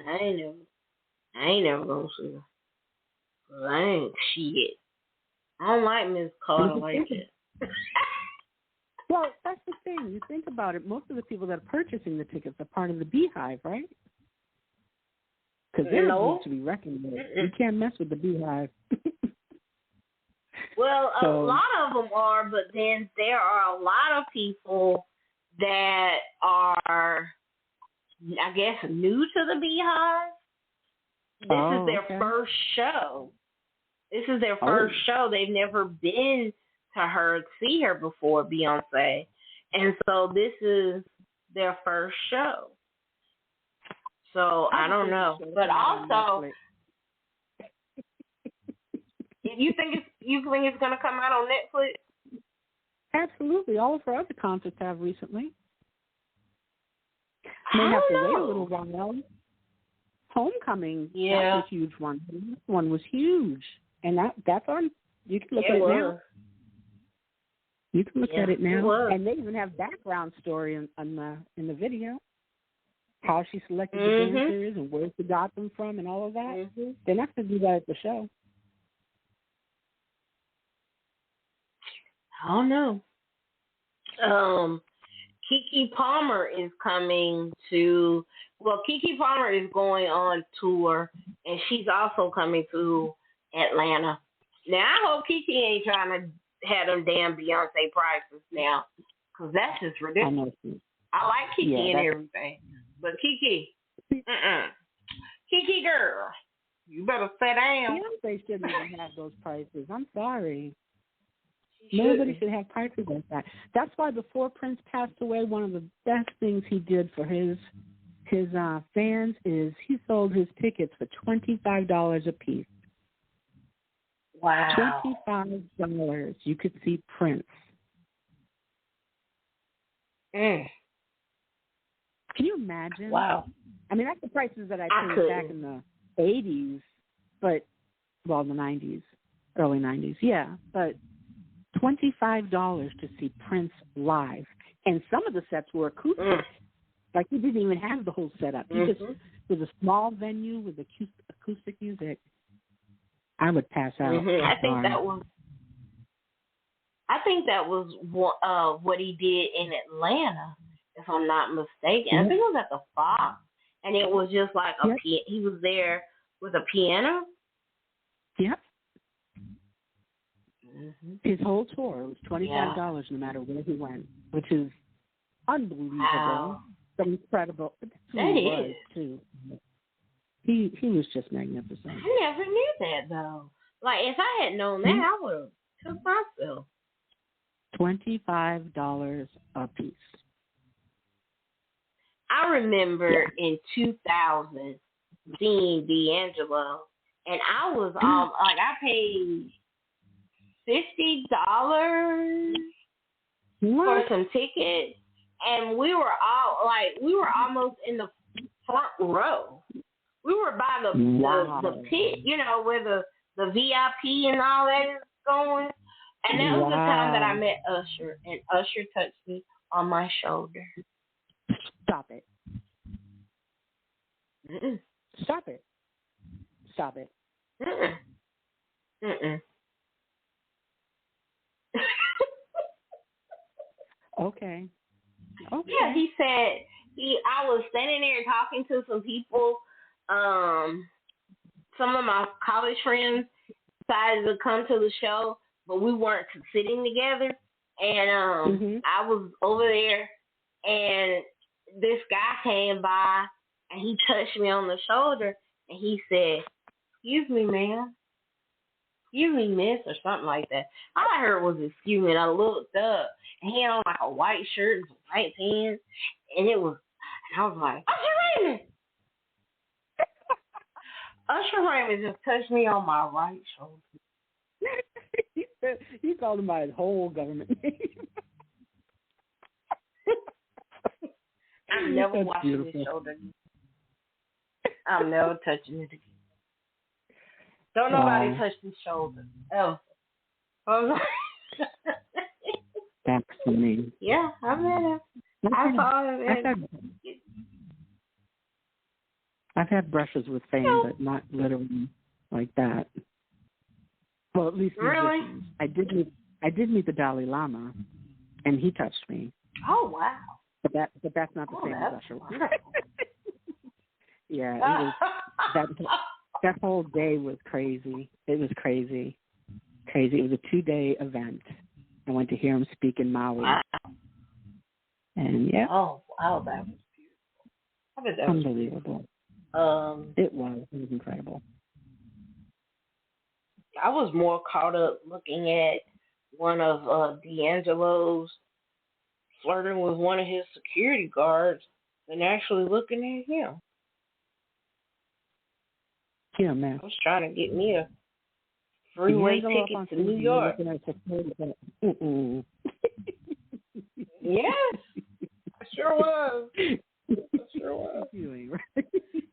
I ain't never gonna see her. 'Cause I ain't shit. I don't like Miss Carter like that. Well, that's the thing. You think about it. Most of the people that are purchasing the tickets are part of the Beehive, right? Because they're No. to be reckoned with. You can't mess with the Beehive. Well, a So, lot of them are, but then there are a lot of people that are, I guess, new to the Beehive. This is their first show. This is their first show. They've never been to her, see her before, Beyonce. And so this is their first show. So I don't know. But also, you think it's gonna come out on Netflix? Absolutely. All of her other concerts have recently. May have to wait a little while. Homecoming, that's a huge one. This one was huge. And that's on, you can look at it now. You can look at it now. And they even have background story in the video. How she selected the dancers and where she got them from and all of that. They're not going to do that at the show. I don't know. Keke Palmer is coming to, Keke Palmer is going on tour, and she's also coming to Atlanta. Now, I hope Keke ain't trying to have them damn Beyonce prices now, because that's just ridiculous. I like Keke and everything, but Keke, Keke girl, you better sit down. Beyonce shouldn't even have those prices. I'm sorry. Nobody should have prices like that. That's why before Prince passed away, one of the best things he did for his fans is he sold his tickets for $25 a piece. Wow. $25. You could see Prince. Can you imagine? Wow. I mean, that's the prices that I paid back in the 80s, the 90s, early 90s. Yeah, but $25 to see Prince live. And some of the sets were acoustic. Like, he didn't even have the whole setup. He just was a small venue with acoustic music. I would pass out. I think that was what he did in Atlanta, if I'm not mistaken. I think it was at the Fox, and it was just like he was there with a piano. Yep. His whole tour was $25 no matter where he went, which is unbelievable. Wow. Incredible. That is too. He was just magnificent. I never knew that though. Like, if I had known that, I would have took myself. $25 a piece. I remember in 2000 seeing D'Angelo, and I was I paid $50 for some tickets, and we were almost in the front row. We were by the pit, where the VIP and all that is going. And that was the time that I met Usher, and Usher touched me on my shoulder. Stop it. Stop it. Stop it. Okay. Yeah, he said I was standing there talking to some people. Some of my college friends decided to come to the show, but we weren't sitting together. And I was over there, and this guy came by, and he touched me on the shoulder, and he said, "Excuse me, ma'am. Excuse me, miss," or something like that. All I heard was "excuse me," and I looked up, and he had on like a white shirt and some white pants, and I was like, "Usher Raymond!" Usher Raymond just touched me on my right shoulder. He called him by his whole government name. I'm never washing his shoulder again. I'm never touching it again. Don't nobody touch his shoulder. Oh. I mean, Yeah, I met him. I saw him. I've had brushes with fame, but not literally like that. Well, at least Really? musicians. I did meet the Dalai Lama, and he touched me. Oh wow! But that's not the same as Usher. Yeah, it was, that whole day was crazy. It was crazy. It was a 2-day event. I went to hear him speak in Maui. Wow. And yeah. Oh wow, that was beautiful. I bet that was unbelievable. It was incredible. I was more caught up looking at one of D'Angelo's flirting with one of his security guards than actually looking at him. Yeah, man. I was trying to get me a freeway ticket to New York. Yes, I sure was.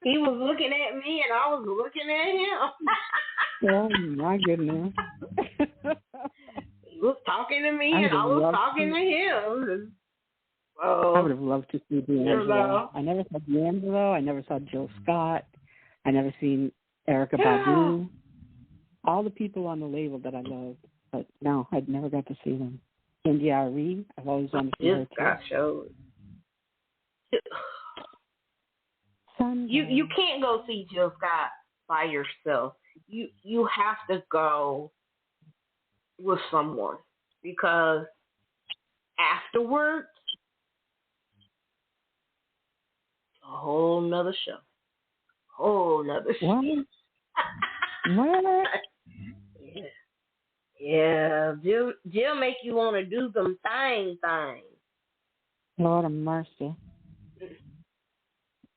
He was looking at me and I was looking at him. Oh my goodness. He was talking to me and I was talking to him. I would have loved to see D'Angelo. I never saw D'Angelo. I never saw Jill Scott. I never seen Erykah Badu. All the people on the label that I love, but no, I'd never got to see them. NDRE, I've always wanted to see her too. Got shows. You can't go see Jill Scott by yourself. You have to go with someone because afterwards, a whole nother show. What? Yeah. Jill make you want to do them things. Lord of mercy.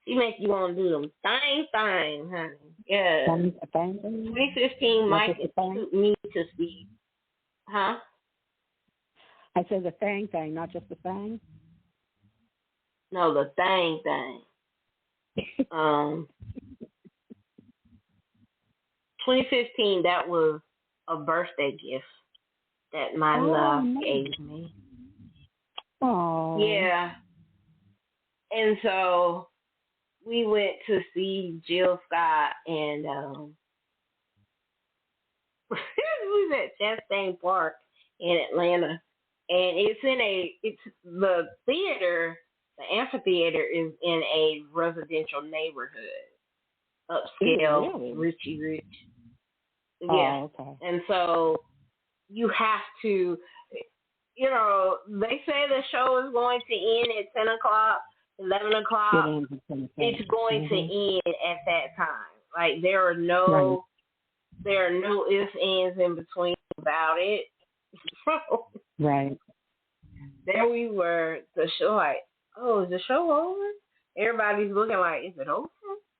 She make you want to do them things, honey. Yeah. 2015 might suit me to see. Huh? I said the thing, not just the thing. No, the thing. 2015, that was a birthday gift that my love gave me. Oh. Yeah. And so we went to see Jill Scott and we was at Chastain Park in Atlanta. And it's the theater, the amphitheater is in a residential neighborhood. Upscale, richy rich. Yeah. Oh, okay. And so you have to, they say the show is going to end at 10 o'clock, 11 o'clock. It's going to end at that time. Like there are no ifs, ands in between about it. So right. There we were, the show like, oh, is the show over? Everybody's looking like, is it over?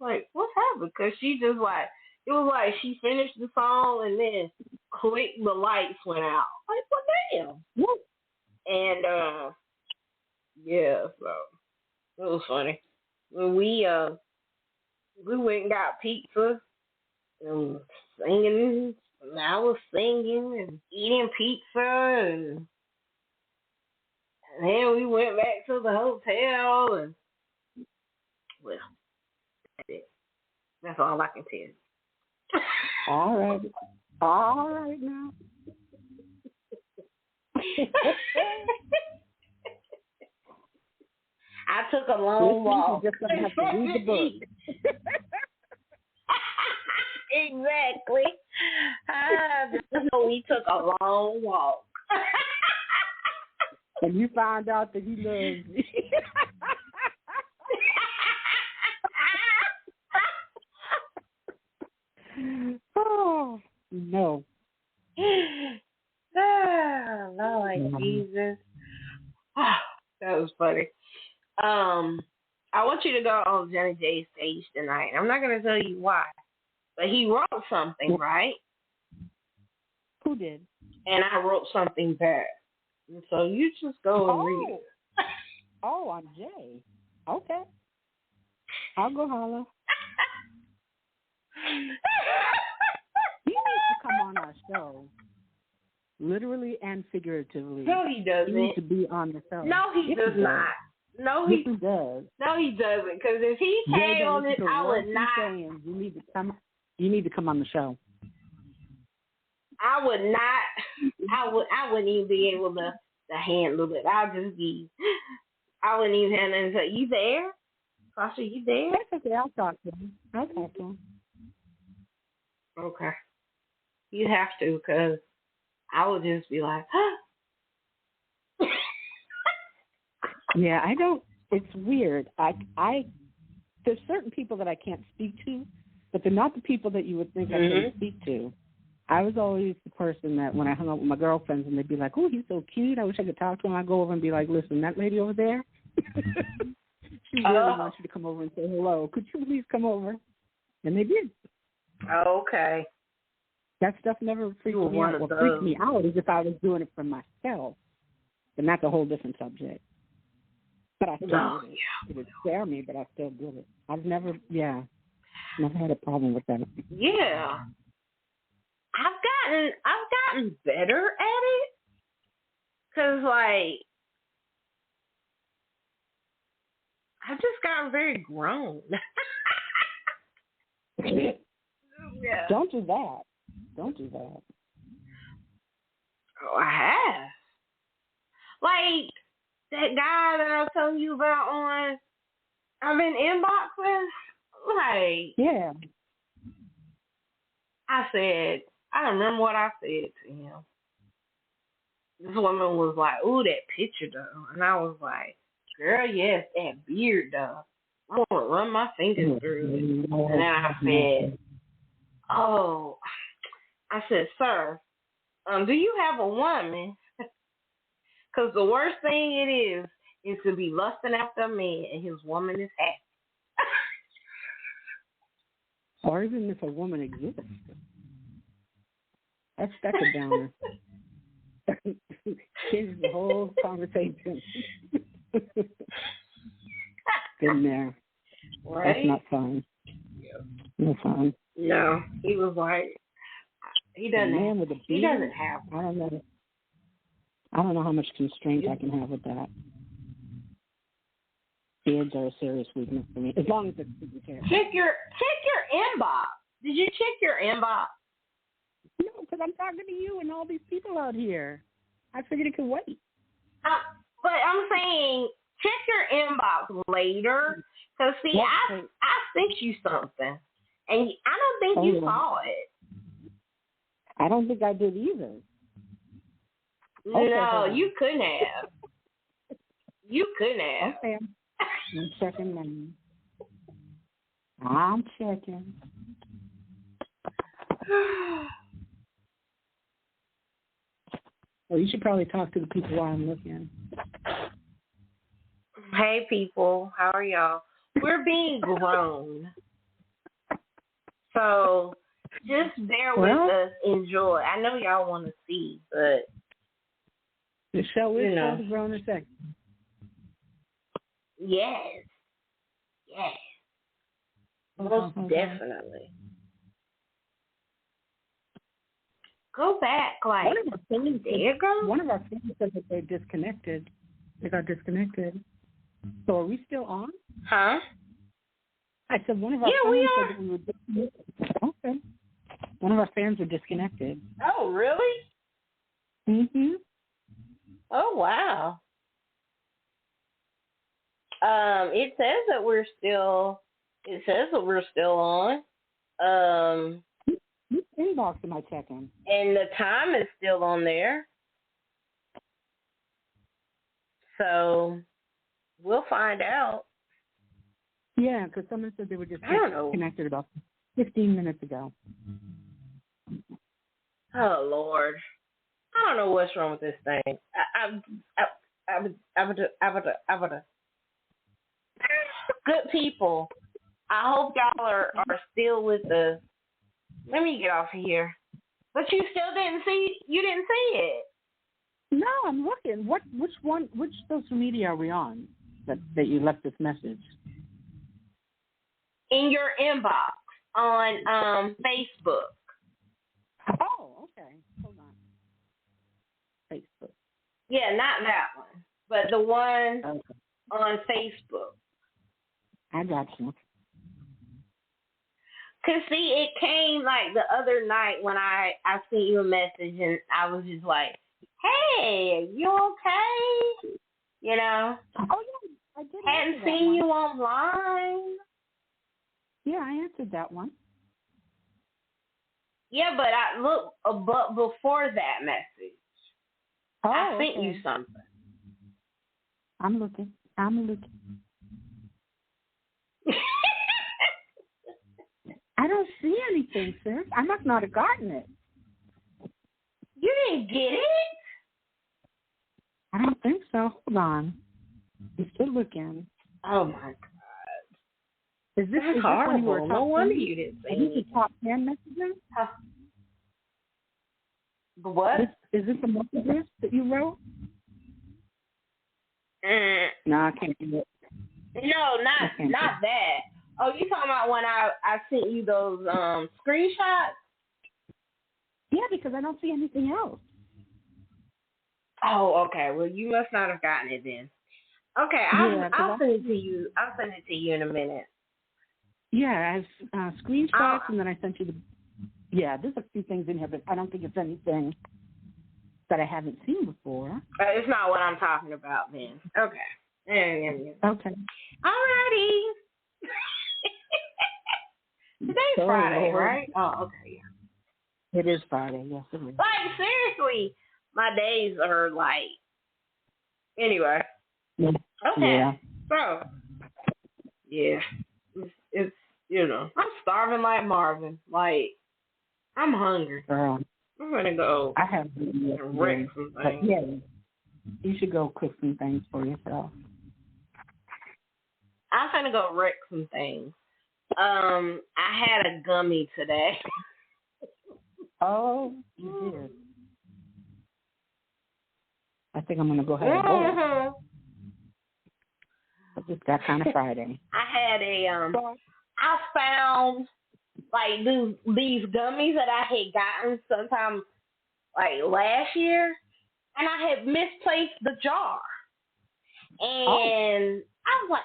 Like, what happened? Because she just like, it was like she finished the song and then click, the lights went out. Like, well, damn. What? And, yeah, so it was funny. When we went and got pizza and singing, and I was singing and eating pizza, and then we went back to the hotel, and, well, that's it. That's all I can tell you. All right now. I took a long walk. You just gonna have to read the book. Exactly. So we took a long walk. And you found out that he loves me. Oh, no. Lord Jesus. That was funny. I want you to go on Johnny J's stage tonight. I'm not going to tell you why, but he wrote something, right? Who did? And I wrote something back. And so you just go and read it. Oh, on Jay. Okay. I'll go holler. He needs to come on our show. literally and figuratively. No, he doesn't. He needs to be on the show. No, he does not. No, he does. No, he doesn't. Because if he came on this, I would not. Saying, you need to come. You need to come on the show. I would not. I wouldn't even be able to handle it. I wouldn't even handle it and say, "You there, Sasha? You there?" That's okay. I'll talk to him. Okay. You have to, because I would just be like, Yeah, I don't. It's weird. There's certain people that I can't speak to, but they're not the people that you would think I couldn't speak to. I was always the person that when I hung out with my girlfriends and they'd be like, "Oh, he's so cute. I wish I could talk to him." I'd go over and be like, "Listen, that lady over there, she really wants you to come over and say hello. Could you please come over?" And they did. Okay. That stuff never freaked me out. What freaked me out is if I was doing it for myself, then that's a whole different subject. But I still did it. It would scare me, but I still did it. I've never had a problem with that. Yeah. I've gotten better at it. 'Cause, like, I've just gotten very grown. Yeah. Don't do that. Oh, I have. Like, that guy that I was telling you about I've been inboxing, like, yeah. I don't remember what I said to him. This woman was like, "Ooh, that picture though," and I was like, "Girl, yes, that beard though. I want to run my fingers through it." And then I said, "Oh," I said, "Sir, do you have a woman? Because the worst thing it is to be lusting after a man and his woman is happy." Or even if a woman exists. That's a downer. Changes the whole conversation. Been there. Right? That's not fun. Yeah. No fun. No, he was like, he doesn't have. I don't know how much constraint I can have with that. Beards are a serious weakness for me, as long as it's taken care of. Check your inbox. Did you check your inbox? No, because I'm talking to you and all these people out here. I figured it could wait. But I'm saying, check your inbox later. Because, see, I sent you something. And I don't think you saw it. I don't think I did either. No, you couldn't have. You couldn't have. Okay. I'm checking now. I'm checking. Well, you should probably talk to the people while I'm looking. Hey, people. How are y'all? We're being grown. So just bear with us. Enjoy. I know y'all want to see, but the show is for the grown and sexy. Yes. Most definitely. Go back, like, one of our friends said that they're disconnected. They got disconnected. So are we still on? Huh? I said one of our fans said that we were disconnected. Okay. One of our fans were disconnected. Oh, really? Mm-hmm. Oh, wow. It says that we're still on. Which inbox am I checking? And the time is still on there. So we'll find out. Yeah, because someone said they were just connected about 15 minutes ago. Oh, Lord. I don't know what's wrong with this thing. Good people. I hope y'all are still with us. Let me get off of here. But you still didn't see it. No, I'm looking. Which social media are we on that you left this message? In your inbox on Facebook. Oh, okay. Hold on. Facebook. Yeah, not that one, but the one Okay. on Facebook. I got you. Cause see, it came like the other night when I sent you a message and I was just like, "Hey, you okay?" You know, Oh yeah, I did. hadn't answer that seen one. you online. Yeah, I answered that one. Yeah, but but before that message, Oh, I sent okay. you something. I'm looking. I don't see anything, sis. I must not have gotten it. You didn't get it? I don't think so. Hold on. I'm still looking. Oh my God. Is this when you horrible. were top No wonder 10? you didn't say Are these the anything. top 10 messages? Huh. The what? Is this a message that you wrote? No, I can't do it. No, not that. Oh, you talking about when I sent you those screenshots? Yeah, because I don't see anything else. Oh, okay. Well, you must not have gotten it then. Okay, I'll send it to you. I'll send it to you in a minute. Yeah, I have screenshots, and then I sent you the. Yeah, there's a few things in here, but I don't think it's anything that I haven't seen before. It's not what I'm talking about then. Okay. Yeah. Okay. Alrighty. Today's Friday, right? Oh, okay. Yeah. It is Friday. Yes, it is. Like seriously, my days are like. Anyway. Yeah. Okay. Yeah. So. Yeah. It's I'm starving like Marvin. Like I'm hungry. Girl, I'm gonna go. I have and wreck some things. Yeah, you should go cook some things for yourself. I'm gonna go wreck some things. I had a gummy today. Oh, you did. I think I'm gonna go ahead and go. But it's that kind of Friday. I had I found like these gummies that I had gotten sometime like last year, and I had misplaced the jar. And I was like,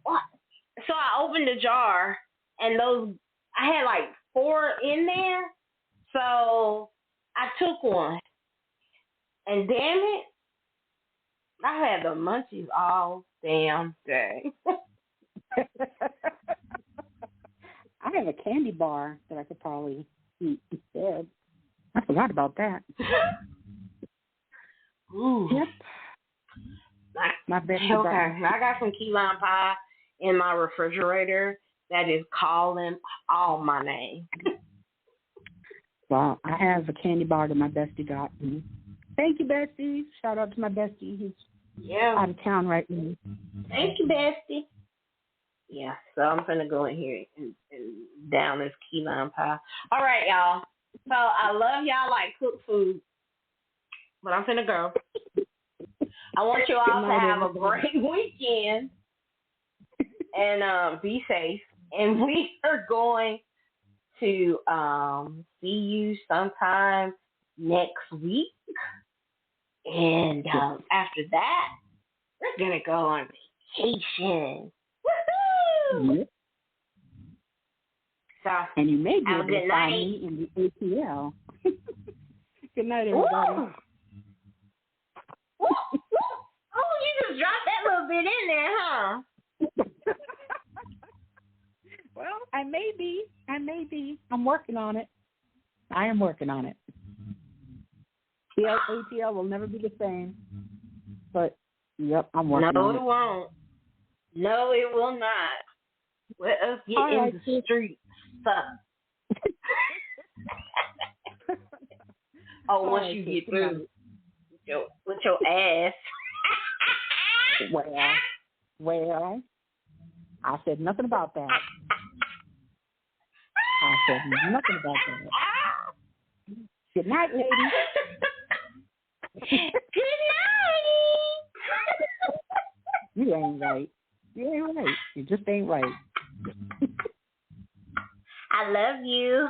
what? So I opened the jar, and I had like 4 in there. So I took one, and damn it, I had the munchies all damn day. I have a candy bar that I could probably eat instead. I forgot about that. Ooh. Yep. My best. Okay, I got some key lime pie in my refrigerator that is calling all my name. Well, I have a candy bar that my bestie got me. Thank you, bestie. Shout out to my bestie. He's out of town right now. Thank you, bestie. Yeah, so I'm going to go in here and down this key lime pie. All right, y'all. So I love y'all like cook food, but I'm finna go. I want you all to have a great weekend and be safe. And we are going to see you sometime next week. And after that, we're going to go on vacation. Woohoo! Yep. So, and you may be have able a good to night. find me in the ATL. Good night, everybody. Ooh. Oh, you just dropped that little bit in there, huh? Well, I may be. I'm working on it. I am working on it. The ATL will never be the same. But, yep, I'm working on it. No, it won't. No, it will not. Let us get in the street stuff. Once you get through with your ass. Well, I said nothing about that. I said nothing about that. Good night, lady. Good night. You ain't right. You just ain't right. I love you.